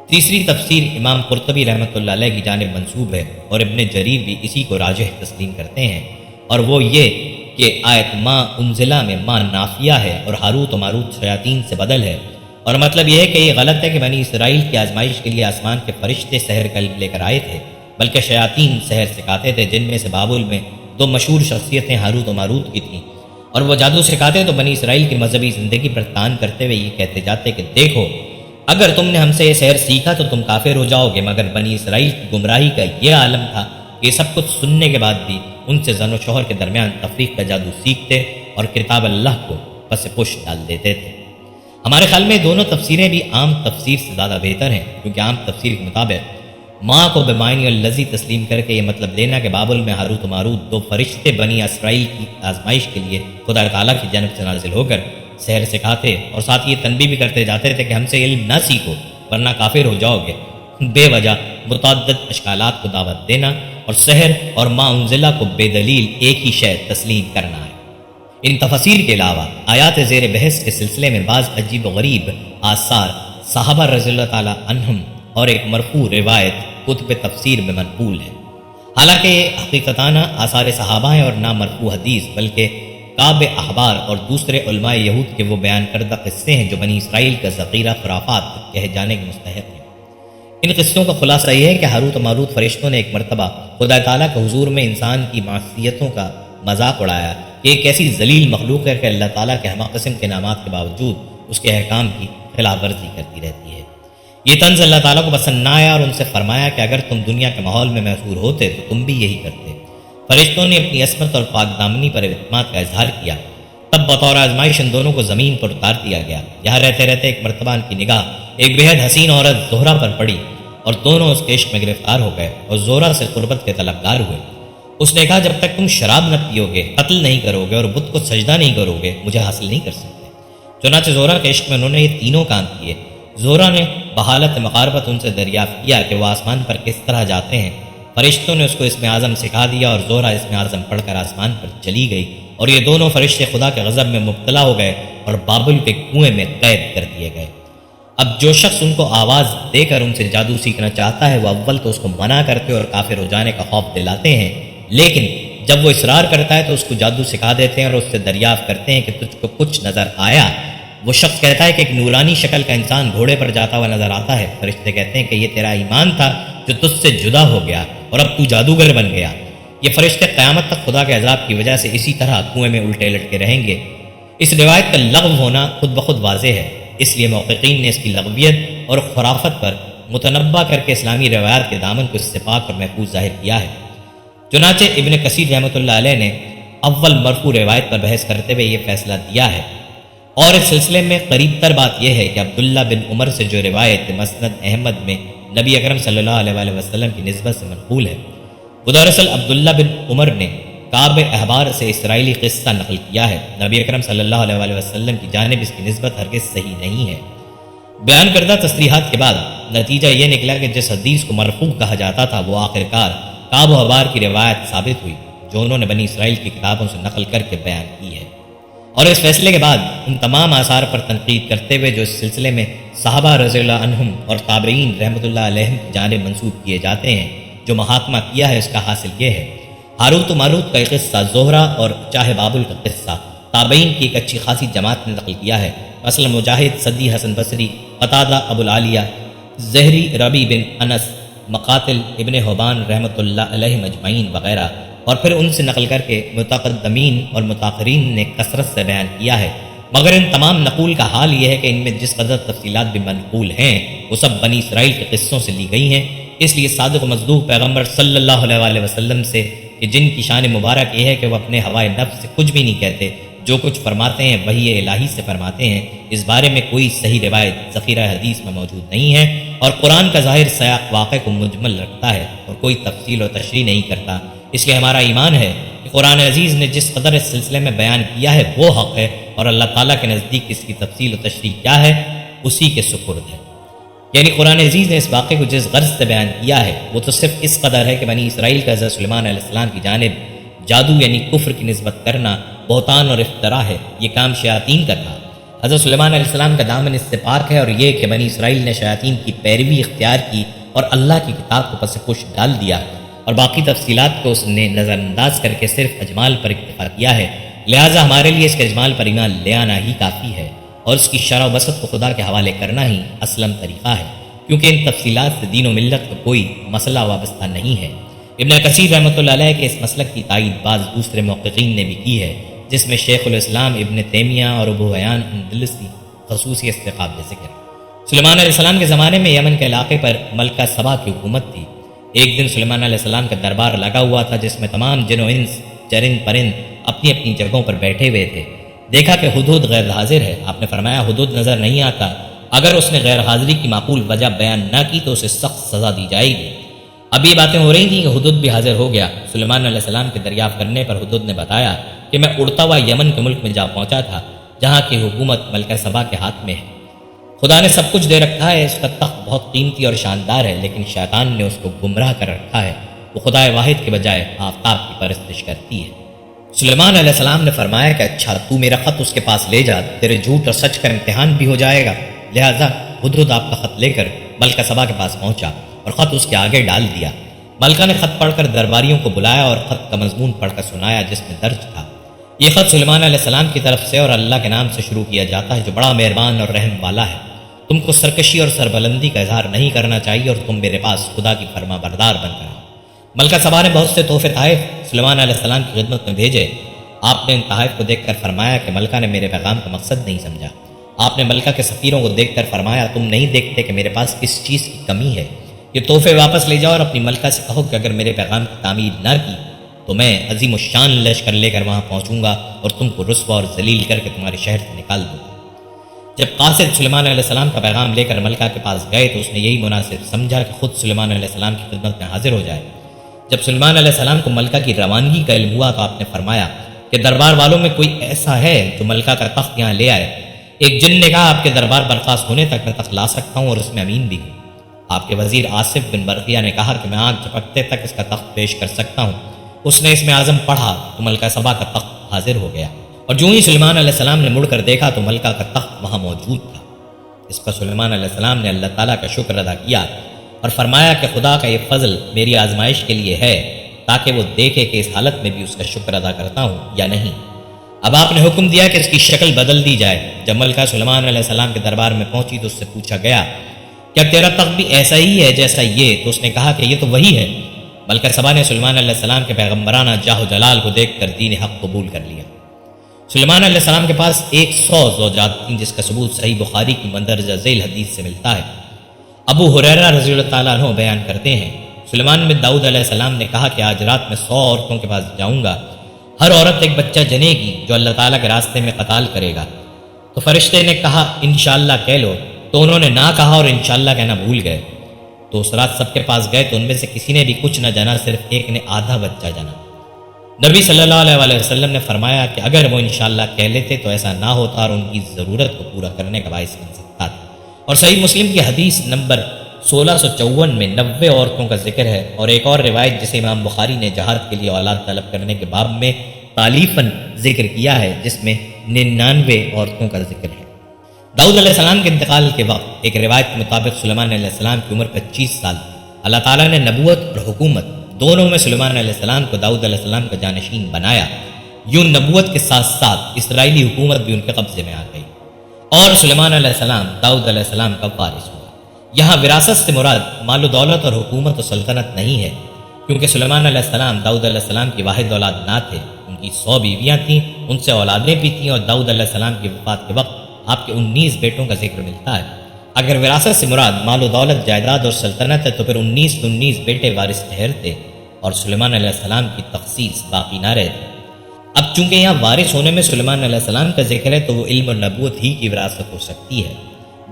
تیسری تفسیر امام قرطبی رحمۃ اللہ علیہ کی جانب منسوب ہے اور ابن جریر بھی اسی کو راجح تسلیم کرتے ہیں، اور وہ یہ کہ آیت ما انزلہ میں ما نافیہ ہے اور ہاروت و ماروت شیاطین سے بدل ہے، اور مطلب یہ ہے کہ یہ غلط ہے کہ بنی اسرائیل کی آزمائش کے لیے آسمان کے فرشتے سحر کا علم لے کر آئے تھے، بلکہ شیاطین سحر سکھاتے تھے، جن میں سے بابل میں 2 مشہور شخصیتیں ہاروت و ماروت کی تھیں، اور وہ جادو سکھاتے تو بنی اسرائیل کی مذہبی زندگی پر تان کرتے ہوئے یہ کہتے جاتے کہ دیکھو اگر تم نے ہم سے یہ سحر سیکھا تو تم کافر ہو جاؤ گے، مگر بنی اسرائیل کی گمراہی کا یہ عالم تھا کہ یہ سب کچھ سننے کے بعد بھی ان سے زن و شوہر کے درمیان تفریق کا جادو سیکھتے اور کتاب اللہ کو پس پش ڈال دیتے تھے۔ ہمارے خیال میں دونوں تفسیریں بھی عام تفسیر سے زیادہ بہتر ہیں، کیونکہ عام تفسیر کے مطابق ماں کو بمعنی اللذی تسلیم کر کے یہ مطلب لینا کہ بابل میں ہاروت و ماروت 2 فرشتے بنی اسرائیل کی آزمائش کے لیے خدا تعالیٰ کی جانب سے نازل ہو کر سحر سکھاتے اور ساتھ یہ تنبیہ بھی کرتے جاتے تھے کہ ہم سے علم نہ سیکھو ورنہ کافر ہو جاؤ گے، بے وجہ متعدد اشکالات کو دعوت دینا اور سحر اور ما انزلہ کو بے دلیل ایک ہی شے تسلیم کرنا ہے۔ ان تفاسیر کے علاوہ آیات زیر بحث کے سلسلے میں بعض عجیب و غریب آثار صحابہ رضی اللہ تعالی عنہم اور ایک مرفوع روایت کتب تفسیر میں منقول ہے، حالانکہ یہ حقیقتانہ آثار صحابہ ہیں اور نہ مرفوع حدیث، بلکہ کعب احبار اور دوسرے علماء یہود کے وہ بیان کردہ قصے ہیں جو بنی اسرائیل کا ذخیرہ خرافات کہے جانے کے مستحق ہیں۔ ان قصوں کا خلاصہ یہ ہے کہ ہاروت و ماروت فرشتوں نے ایک مرتبہ خدا تعالیٰ کے حضور میں انسان کی معصیتوں کا مذاق اڑایا کہ ایک ایسی ذلیل مخلوق ہے کہ اللہ تعالیٰ کے ہمہ قسم کے نامات کے باوجود اس کے احکام کی خلاف ورزی کرتی رہتی ہے۔ یہ طنز اللہ تعالیٰ کو پسند نہ آیا اور ان سے فرمایا کہ اگر تم دنیا کے ماحول میں محصور ہوتے تو تم بھی یہی کرتے۔ فرشتوں نے اپنی عصمت اور پاک دامنی پر اعتماد کا اظہار کیا، تب بطور آزمائش ان دونوں کو زمین پر اتار دیا گیا۔ یہاں رہتے رہتے ایک مرتبہ ان کی نگاہ ایک بےحد حسین عورت زہرہ پر پڑی اور دونوں اس کے عشق میں گرفتار ہو گئے اور زہرہ سے قربت کے طلبگار ہوئے۔ اس نے کہا جب تک تم شراب نہ پیو گے، قتل نہیں کرو گے اور بت کو سجدہ نہیں کرو گے، مجھے حاصل نہیں کر سکتے۔ چنانچہ زہرہ کے عشق میں انہوں نے یہ تینوں کام کیے۔ زہرہ نے بحالت مقاربت ان سے دریافت کیا کہ وہ آسمان پر کس طرح جاتے ہیں۔ فرشتوں نے اس کو اسم اعظم سکھا دیا اور زہرہ اسم اعظم پڑھ کر آسمان پر چلی گئی، اور یہ دونوں فرشتے خدا کے غضب میں مبتلا ہو گئے اور بابل کے کنویں میں قید کر دیے گئے۔ اب جو شخص ان کو آواز دے کر ان سے جادو سیکھنا چاہتا ہے وہ اول تو اس کو منع کرتے اور کافر ہو جانے کا خوف دلاتے ہیں، لیکن جب وہ اصرار کرتا ہے تو اس کو جادو سکھا دیتے ہیں اور اس سے دریافت کرتے ہیں کہ تجھ کو کچھ نظر آیا؟ وہ شخص کہتا ہے کہ ایک نورانی شکل کا انسان گھوڑے پر جاتا ہوا نظر آتا ہے۔ فرشتے کہتے ہیں کہ یہ تیرا ایمان تھا جو تجھ سے جدا ہو گیا اور اب تو جادوگر بن گیا۔ یہ فرشتے قیامت تک خدا کے عذاب کی وجہ سے اسی طرح کنویں میں الٹے لٹکے رہیں گے۔ اس روایت کا لغو ہونا خود بخود واضح ہے، اس لیے محققین نے اس کی لغویت اور خرافت پر متنبع کر کے اسلامی روایات کے دامن کو اس سے پاک اور محفوظ ظاہر کیا ہے۔ چنانچہ ابن کثیر رحمۃ اللہ علیہ نے اول مرفوع روایت پر بحث کرتے ہوئے یہ فیصلہ دیا ہے، اور اس سلسلے میں قریب تر بات یہ ہے کہ عبداللہ بن عمر سے جو روایت مسند احمد میں نبی اکرم صلی اللہ علیہ وآلہ وسلم کی نسبت سے منقول ہے، وہ دراصل عبداللہ بن عمر نے کعب احبار سے اسرائیلی قصہ نقل کیا ہے۔ نبی اکرم صلی اللہ علیہ وآلہ وسلم کی جانب اس کی نسبت ہرگز صحیح نہیں ہے۔ بیان کردہ تصریحات کے بعد نتیجہ یہ نکلا کہ جس حدیث کو مرفوع کہا جاتا تھا وہ آخرکار کعب و احبار کی روایت ثابت ہوئی جو انہوں نے بنی اسرائیل کی کتابوں سے نقل کر کے بیان کی ہے۔ اور اس فیصلے کے بعد ان تمام آثار پر تنقید کرتے ہوئے جو اس سلسلے میں صحابہ رضی اللہ عنہم اور تابعین رحمۃ اللہ علیہم کی جانب منسوب کیے جاتے ہیں، جو محاکمہ کیا ہے اس کا حاصل یہ ہے: ہاروت و ماروت کا قصہ زہرہ اور چاہے بابل کا قصہ تابعین کی ایک اچھی خاصی جماعت نے نقل کیا ہے، مثلا مجاہد، صدی، حسن بصری، قتادہ، ابو العالیہ، زہری، ربی بن انس، مقاتل، ابن حبان رحمۃ اللہ علیہ مجمعین وغیرہ، اور پھر ان سے نقل کر کے متقدمین اور متاخرین نے کثرت سے بیان کیا ہے۔ مگر ان تمام نقول کا حال یہ ہے کہ ان میں جس قدر تفصیلات بھی منقول ہیں وہ سب بنی اسرائیل کے قصوں سے لی گئی ہیں، اس لیے صادق و مصدوق پیغمبر صلی اللہ علیہ وآلہ وسلم سے کہ جن کی شان مبارک یہ ہے کہ وہ اپنے ہوائے نفس سے کچھ بھی نہیں کہتے، جو کچھ فرماتے ہیں وہی الہی سے فرماتے ہیں، اس بارے میں کوئی صحیح روایت ذخیرہ حدیث میں موجود نہیں ہے، اور قرآن کا ظاہر سیاق واقع کو مجمل رکھتا ہے اور کوئی تفصیل و تشریح نہیں کرتا۔ اس لیے ہمارا ایمان ہے کہ قرآن عزیز نے جس قدر اس سلسلے میں بیان کیا ہے وہ حق ہے، اور اللہ تعالیٰ کے نزدیک اس کی تفصیل و تشریح کیا ہے اسی کے سپرد ہے۔ یعنی قرآن عزیز نے اس واقعے کو جس غرض سے بیان کیا ہے وہ تو صرف اس قدر ہے کہ بنی اسرائیل کا حضرت سلیمان علیہ السلام کی جانب جادو یعنی کفر کی نسبت کرنا بہتان اور افتراء ہے، یہ کام شیاطین کا تھا۔ حضرت سلیمان علیہ السلام کا دامن اس سے پاک ہے، اور یہ کہ بنی اسرائیل نے شیاطین کی پیروی اختیار کی اور اللہ کی کتاب کو پس پش ڈال دیا اور باقی تفصیلات کو اس نے نظر انداز کر کے صرف اجمال پر اکتفا کیا ہے، لہٰذا ہمارے لیے اس کے اجمال پر ایمان لے آنا ہی کافی ہے اور اس کی شرح و بسط کو خدا کے حوالے کرنا ہی اسلم طریقہ ہے، کیونکہ ان تفصیلات سے دین و ملت کا کوئی مسئلہ وابستہ نہیں ہے۔ ابن کثیر رحمۃ اللہ علیہ کے اس مسلک کی تائید بعض دوسرے محققین نے بھی کی ہے، جس میں شیخ الاسلام ابن تیمیہ اور ابو حیان اندلسی خصوصی استقابل ذکر۔ سلیمان علیہ السلام کے زمانے میں یمن کے علاقے پر ملکہ سبا کی حکومت تھی۔ ایک دن سلیمان علیہ السلام کا دربار لگا ہوا تھا جس میں تمام جن و انس، چرند پرند اپنی اپنی جگہوں پر بیٹھے ہوئے تھے۔ دیکھا کہ ہدہد غیر حاضر ہے۔ آپ نے فرمایا ہدہد نظر نہیں آتا، اگر اس نے غیر حاضری کی معقول وجہ بیان نہ کی تو اسے سخت سزا دی جائے گی۔ اب یہ باتیں ہو رہی تھیں کہ ہدہد بھی حاضر ہو گیا۔ سلیمان علیہ السلام کے دریافت کرنے پر ہدہد نے بتایا کہ میں اڑتا ہوا یمن کے ملک میں جا پہنچا تھا جہاں کی حکومت ملکہ سبا کے ہاتھ میں ہے۔ خدا نے سب کچھ دے رکھا ہے، اس کا تخت بہت قیمتی اور شاندار ہے، لیکن شیطان نے اس کو گمراہ کر رکھا ہے، وہ خدا واحد کے بجائے آفتاب کی پرستش کرتی ہے۔ سلیمان علیہ السلام نے فرمایا کہ اچھا تو میرا خط اس کے پاس لے جا، تیرے جھوٹ اور سچ کا امتحان بھی ہو جائے گا۔ لہٰذا ہدہد آپ کا خط لے کر ملکہ سبا کے پاس پہنچا اور خط اس کے آگے ڈال دیا۔ ملکہ نے خط پڑھ کر درباریوں کو بلایا اور خط کا مضمون پڑھ کر سنایا جس میں درج تھا، یہ خط سلیمان علیہ السلام کی طرف سے اور اللہ کے نام سے شروع کیا جاتا ہے جو بڑا مہربان اور رحم والا ہے۔ تم کو سرکشی اور سربلندی کا اظہار نہیں کرنا چاہیے اور تم میرے پاس خدا کی فرما بردار بن کر آؤ۔ ملکہ سبا نے بہت سے تحفے تحائف سلیمان علیہ السلام کی خدمت میں بھیجے۔ آپ نے ان تحائف کو دیکھ کر فرمایا کہ ملکہ نے میرے پیغام کا مقصد نہیں سمجھا۔ آپ نے ملکہ کے سفیروں کو دیکھ کر فرمایا تم نہیں دیکھتے کہ میرے پاس کس چیز کی کمی ہے، یہ تحفے واپس لے جاؤ اور اپنی ملکہ سے کہو کہ اگر میرے پیغام کی تعمیر نہ کی تو میں عظیم الشان لشکر لے کر وہاں پہنچوں گا اور تم کو رسوا اور ذلیل کر کے تمہارے شہر سے نکال دوں گا۔ جب قاصد سلیمان علیہ السلام کا پیغام لے کر ملکہ کے پاس گئے تو اس نے یہی مناسب سمجھا کہ خود سلیمان علیہ السلام کی خدمت میں حاضر ہو جائے۔ جب سلیمان علیہ السلام کو ملکہ کی روانگی کا علم ہوا تو آپ نے فرمایا کہ دربار والوں میں کوئی ایسا ہے جو ملکہ کا تخت یہاں لے آئے۔ ایک جن نے کہا آپ کے دربار برخاست ہونے تک میں تخت لا سکتا ہوں اور اس میں امین بھی ہوں۔ آپ کے وزیر آصف بن برقیہ نے کہا کہ میں آنکھ جھپکتے تک اس کا تخت پیش کر سکتا ہوں۔ اس نے اس میں اعظم پڑھا تو ملکہ سبا کا تخت حاضر ہو گیا، اور جو ہی سلیمان علیہ السلام نے مڑ کر دیکھا تو ملکہ کا تخت وہاں موجود تھا۔ اس پر سلیمان علیہ السلام نے اللہ تعالیٰ کا شکر ادا کیا اور فرمایا کہ خدا کا یہ فضل میری آزمائش کے لیے ہے تاکہ وہ دیکھے کہ اس حالت میں بھی اس کا شکر ادا کرتا ہوں یا نہیں۔ اب آپ نے حکم دیا کہ اس کی شکل بدل دی جائے۔ جب ملکہ سلیمان علیہ السلام کے دربار میں پہنچی تو اس سے پوچھا گیا کیا تیرا تخت بھی ایسا ہی ہے جیسا یہ؟ تو اس نے کہا کہ یہ تو وہی ہے۔ ملکہ سبا نے سلیمان علیہ السلام کے پیغمبرانہ جاہ و جلال کو دیکھ کر دین حق قبول کر لیا۔ سلیمان علیہ السلام کے پاس 100 زوجات تھیں جس کا ثبوت صحیح بخاری کی مندرجہ ذیل حدیث سے ملتا ہے۔ ابو ہریرہ رضی اللہ تعالیٰ عنہ بیان کرتے ہیں سلیمان بن داؤد علیہ السلام نے کہا کہ آج رات میں 100 عورتوں کے پاس جاؤں گا، ہر عورت ایک بچہ جنے گی جو اللہ تعالیٰ کے راستے میں قتال کرے گا۔ تو فرشتے نے کہا انشاءاللہ کہہ لو، تو انہوں نے نہ کہا اور انشاءاللہ کہنا بھول گئے۔ تو اس رات سب کے پاس گئے تو ان میں سے کسی نے بھی کچھ نہ جانا، صرف ایک نے آدھا بچہ جانا۔ نبی صلی اللہ علیہ وسلم نے فرمایا کہ اگر وہ انشاءاللہ کہہ لیتے تو ایسا نہ ہوتا اور ان کی ضرورت کو پورا کرنے کا باعث بن سکتا تھا۔ اور صحیح مسلم کی حدیث نمبر 1654 میں 90 عورتوں کا ذکر ہے، اور ایک اور روایت جسے امام بخاری نے جہاد کے لیے اولاد طلب کرنے کے باب میں تالیفاً ذکر کیا ہے جس میں 99 عورتوں کا ذکر ہے۔ داؤد علیہ السلام کے انتقال کے وقت ایک روایت کے مطابق سلیمان علیہ السلام کی عمر 25 سال تھی۔ اللہ تعالیٰ نے نبوت اور حکومت دونوں میں سلیمان علیہ السلام کو داؤد علیہ السلام کا جانشین بنایا۔ یوں نبوت کے ساتھ ساتھ اسرائیلی حکومت بھی ان کے قبضے میں آ گئی اور سلیمان علیہ السلام داؤد علیہ السلام کا وارث ہوا۔ یہاں وراثت سے مراد مال و دولت اور حکومت و سلطنت نہیں ہے، کیونکہ سلیمان علیہ السلام داؤد علیہ السلام کی واحد اولاد نہ تھے۔ ان کی 100 بیویاں تھیں، ان سے اولادیں بھی تھیں، اور داؤد علیہ السلام کی وفات کے وقت آپ کے 19 بیٹوں کا ذکر ملتا ہے۔ اگر وراثت سے مراد مال و دولت، جائیداد اور سلطنت ہے تو پھر 19 بیٹے وارث ٹھہرتے اور سلیمان علیہ السلام کی تخصیص باقی نہ رہتی۔ اب چونکہ یہاں وارث ہونے میں سلیمان علیہ السلام کا ذکر ہے تو وہ علم و نبوت ہی کی وراثت ہو سکتی ہے۔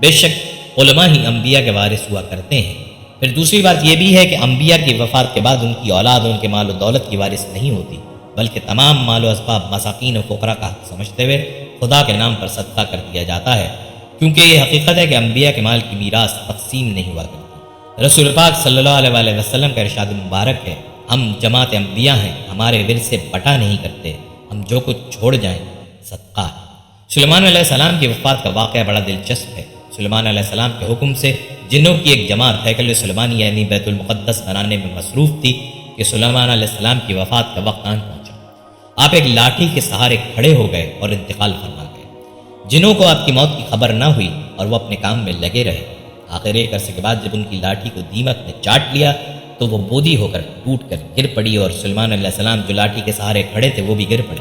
بے شک علماء ہی انبیاء کے وارث ہوا کرتے ہیں۔ پھر دوسری بات یہ بھی ہے کہ انبیاء کی وفات کے بعد ان کی اولاد ان کے مال و دولت کی وارث نہیں ہوتی، بلکہ تمام مال و اسباب مساکین و فقراء کا حق سمجھتے ہوئے خدا کے نام پر صدقہ کر دیا جاتا ہے، کیونکہ یہ حقیقت ہے کہ انبیاء کے مال کی میراث تقسیم نہیں ہوا کرتی۔ رسول پاک صلی اللہ علیہ وآلہ وسلم کا ارشاد مبارک ہے، ہم جماعت انبیاء ہیں، ہمارے ورث سے بٹا نہیں کرتے، ہم جو کچھ چھوڑ جائیں صدقہ ہے۔ سلیمان علیہ السلام کی وفات کا واقعہ بڑا دلچسپ ہے۔ سلیمان علیہ السلام کے حکم سے جنوں کی ایک جماعت ہیکل سلیمانی یعنی بیت المقدس بنانے میں مصروف تھی کہ سلیمان علیہ السلام کی وفات کا وقت آن پہنچا۔ آپ ایک لاٹھی کے سہارے کھڑے ہو گئے اور انتقال فرما گئے۔ جنوں کو آپ کی موت کی خبر نہ ہوئی اور وہ اپنے کام میں لگے رہے۔ آخر ایک عرصے کے بعد جب ان کی لاٹھی کو دیمک نے چاٹ لیا تو وہ بودی ہو کر ٹوٹ کر گر پڑی اور سلیمان علیہ السلام جو لاٹھی کے سہارے کھڑے تھے وہ بھی گر پڑے۔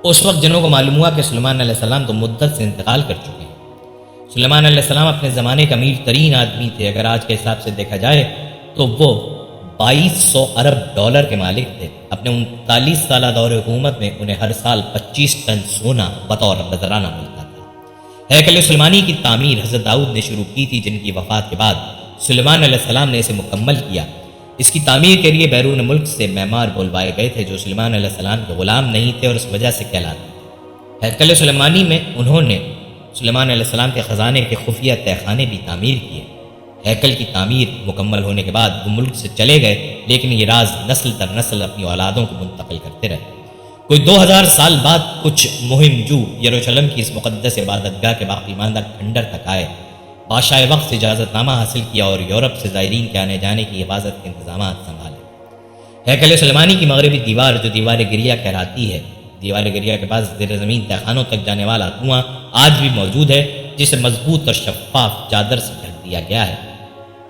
اس وقت جنوں کو معلوم ہوا کہ سلیمان علیہ السلام تو مدت سے انتقال کر چکے ہیں۔ سلیمان علیہ السلام اپنے زمانے کا امیر ترین آدمی تھے۔ اگر آج کے حساب سے دیکھا جائے تو وہ 2200 ارب ڈالر کے مالک تھے۔ اپنے 39 سالہ دور حکومت میں انہیں ہر سال 25 ٹن سونا بطور نذرانہ ملتا تھا۔ ہیکل سلیمانی کی تعمیر حضرت داؤد نے شروع کی تھی، جن کی وفات کے بعد سلیمان علیہ السلام نے اسے مکمل کیا۔ اس کی تعمیر کے لیے بیرون ملک سے معمار بلوائے گئے تھے جو سلیمان علیہ السلام کے غلام نہیں تھے اور اس وجہ سے کہلاتے تھے۔ ہیکل سلیمانی میں انہوں نے سلیمان علیہ السلام کے خزانے کے خفیہ تہہ خانے بھی تعمیر کیے۔ ہیکل کی تعمیر مکمل ہونے کے بعد وہ ملک سے چلے گئے، لیکن یہ راز نسل در نسل اپنی اولادوں کو منتقل کرتے رہے۔ کوئی 2000 سال بعد کچھ مہم جو یروشلم کی اس مقدس عبادت گاہ کے باقی ماندہ کھنڈر تک آئے، بادشاہ وقت سے اجازت نامہ حاصل کیا اور یورپ سے زائرین کے آنے جانے کی حفاظت کے انتظامات سنبھالے۔ ہیکل سلیمانی کی مغربی دیوار جو دیوار گریہ کہلاتی ہے، دیوار گریہ کے پاس زیر زمین تہخانوں تک جانے والا کنواں آج بھی موجود ہے، جسے مضبوط اور شفاف چادر سے ڈھک دیا گیا ہے۔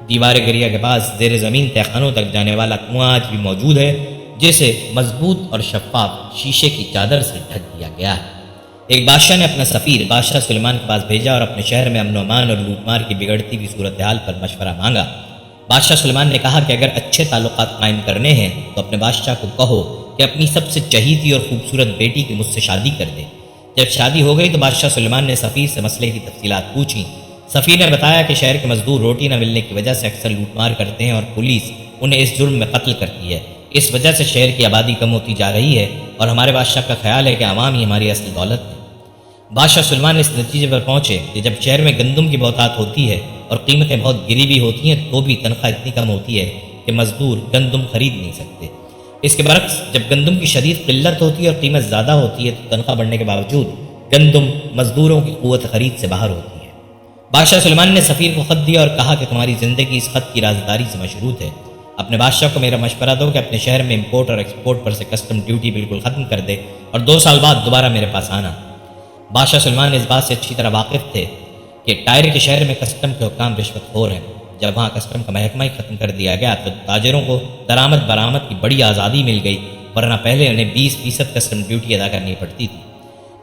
دیوار گریہ کے پاس زیر زمین تہخانوں تک جانے والا کنواں آج بھی موجود ہے، جسے مضبوط اور شفاف شیشے کی چادر سے ڈھک دیا گیا ہے۔ ایک بادشاہ نے اپنا سفیر بادشاہ سلیمان کے پاس بھیجا اور اپنے شہر میں امن و امان اور لوٹ مار کی بگڑتی ہوئی صورتحال پر مشورہ مانگا۔ بادشاہ سلیمان نے کہا کہ اگر اچھے تعلقات قائم کرنے ہیں تو اپنے بادشاہ کو کہو کہ اپنی سب سے چہیتی اور خوبصورت بیٹی کی مجھ سے شادی کر دے۔ جب شادی ہو گئی تو بادشاہ سلیمان نے سفیر سے مسئلے کی تفصیلات پوچھیں۔ سفیر نے بتایا کہ شہر کے مزدور روٹی نہ ملنے کی وجہ سے اکثر لوٹ مار کرتے ہیں اور پولیس انہیں اس جرم میں قتل کرتی ہے۔ اس وجہ سے شہر کی آبادی کم ہوتی جا رہی ہے اور ہمارے بادشاہ کا خیال ہے کہ عوام ہی ہماری اصل دولت ہے۔ بادشاہ سلیمان اس نتیجے پر پہنچے کہ جب شہر میں گندم کی بہتات ہوتی ہے اور قیمتیں بہت گری بھی ہوتی ہیں تو بھی تنخواہ اتنی کم ہوتی ہے کہ مزدور گندم خرید نہیں سکتے۔ اس کے برعکس جب گندم کی شدید قلت ہوتی ہے اور قیمت زیادہ ہوتی ہے تو تنخواہ بڑھنے کے باوجود گندم مزدوروں کی قوت خرید سے باہر ہوتی ہے۔ بادشاہ سلیمان نے سفیر کو خط دیا اور کہا کہ تمہاری زندگی اس خط کی رازداری سے مشروط ہے۔ اپنے بادشاہ کو میرا مشورہ دو کہ اپنے شہر میں امپورٹ اور ایکسپورٹ پر سے کسٹم ڈیوٹی بالکل ختم کر دے اور 2 سال بعد دوبارہ میرے پاس آنا۔ بادشاہ سلیمان اس بات سے اچھی طرح واقف تھے کہ ٹائر کے شہر میں کسٹم کے حکام رشوت خور ہیں۔ جب وہاں کسٹم کا محکمہ ہی ختم کر دیا گیا تو تاجروں کو درآمد برآمد کی بڑی آزادی مل گئی، ورنہ پہلے انہیں 20% کسٹم ڈیوٹی ادا کرنی پڑتی تھی۔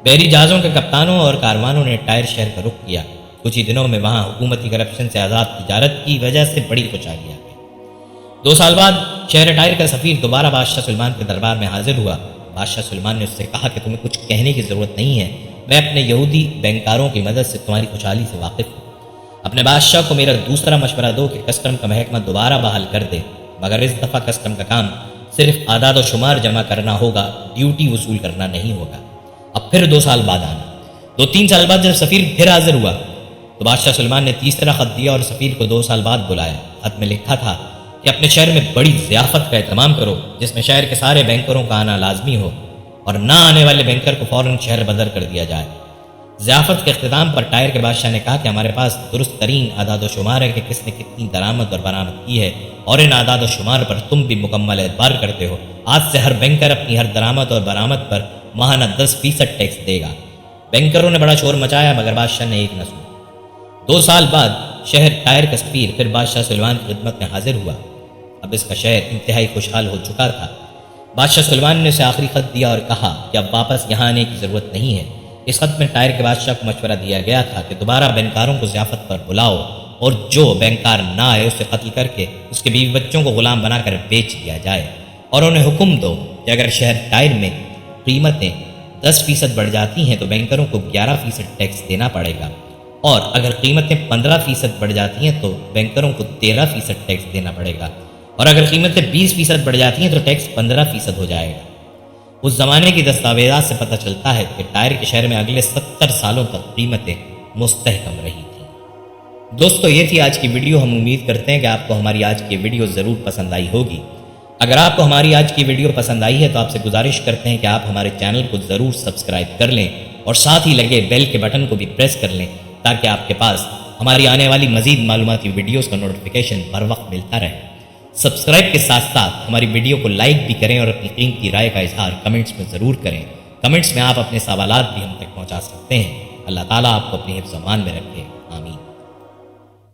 بحری جہازوں کے کپتانوں اور کاروانوں نے ٹائر شہر کا رخ کیا۔ کچھ ہی دنوں میں وہاں حکومتی کرپشن سے آزاد تجارت کی وجہ سے بڑی خوشحالی آ گئی۔ 2 سال بعد شہر ٹائر کا سفیر دوبارہ بادشاہ سلیمان کے دربار میں حاضر ہوا۔ بادشاہ سلیمان نے اس سے کہا کہ تمہیں کچھ کہنے کی ضرورت نہیں ہے، میں اپنے یہودی بینکاروں کی مدد سے تمہاری خوشحالی سے واقف ہوں۔ اپنے بادشاہ کو میرا دوسرا مشورہ دو کہ کسٹم کا محکمہ دوبارہ بحال کر دے، مگر اس دفعہ کسٹم کا کام صرف اعداد و شمار جمع کرنا ہوگا، ڈیوٹی وصول کرنا نہیں ہوگا۔ اب پھر 2 سال بعد آنا۔ 2-3 سال بعد جب سفیر پھر حاضر ہوا تو بادشاہ سلیمان نے تیسرا خط دیا اور سفیر کو 2 سال بعد بلایا۔ خط میں لکھا تھا کہ اپنے شہر میں بڑی ضیافت کا اہتمام کرو جس میں شہر کے سارے بینکروں کا آنا لازمی ہو اور نہ آنے والے بینکر کو فوراً شہر بدر کر دیا جائے۔ ضیافت کے اختتام پر ٹائر کے بادشاہ نے کہا کہ ہمارے پاس درست ترین اعداد و شمار ہے کہ کس نے کتنی درآمد اور برآمد کی ہے اور ان اعداد و شمار پر تم بھی مکمل اعتبار کرتے ہو۔ آج سے ہر بینکر اپنی ہر درآمد اور برآمد پر ماہانہ 10% ٹیکس دے گا۔ بینکروں نے بڑا شور مچایا مگر بادشاہ نے ایک نہ سنا۔ 2 سال بعد شہر ٹائر کا سفیر پھر بادشاہ سلیمان کی خدمت میں حاضر ہوا۔ اب اس کا شہر انتہائی خوشحال ہو چکا تھا۔ بادشاہ سلیمان نے اسے آخری خط دیا اور کہا کہ اب واپس یہاں آنے کی ضرورت نہیں ہے۔ اس خط میں ٹائر کے بادشاہ کو مشورہ دیا گیا تھا کہ دوبارہ بینکاروں کو ضیافت پر بلاؤ اور جو بینکار نہ آئے اسے قتل کر کے اس کے بیوی بچوں کو غلام بنا کر بیچ دیا جائے، اور انہیں حکم دو کہ اگر شہر ٹائر میں قیمتیں 10% بڑھ جاتی ہیں تو بینکروں کو 11% ٹیکس دینا پڑے گا، اور اگر قیمتیں 15% بڑھ جاتی ہیں تو بینکروں کو 13% ٹیکس دینا پڑے گا، اور اگر قیمتیں 20% بڑھ جاتی ہیں تو ٹیکس 15% ہو جائے گا۔ اس زمانے کی دستاویزات سے پتہ چلتا ہے کہ ٹائر کے شہر میں اگلے 70 سالوں تک قیمتیں مستحکم رہی تھیں۔ دوستو، یہ تھی آج کی ویڈیو۔ ہم امید کرتے ہیں کہ آپ کو ہماری آج کی ویڈیو ضرور پسند آئی ہوگی۔ اگر آپ کو ہماری آج کی ویڈیو پسند آئی ہے تو آپ سے گزارش کرتے ہیں کہ آپ ہمارے چینل کو ضرور سبسکرائب کر لیں اور ساتھ ہی لگے بیل کے بٹن کو بھی پریس کر لیں تاکہ آپ کے پاس ہماری آنے والی مزید معلوماتی ویڈیوز کا نوٹیفیکیشن بر وقت ملتا رہے۔ سبسکرائب کے ساتھ ساتھ ہماری ویڈیو کو لائک بھی کریں اور اپنی قیمتی رائے کا اظہار کمنٹس میں ضرور کریں۔ کمنٹس میں آپ اپنے سوالات بھی ہم تک پہنچا سکتے ہیں۔ اللہ تعالیٰ آپ کو اپنی حفظ و امان میں رکھے۔ آمین۔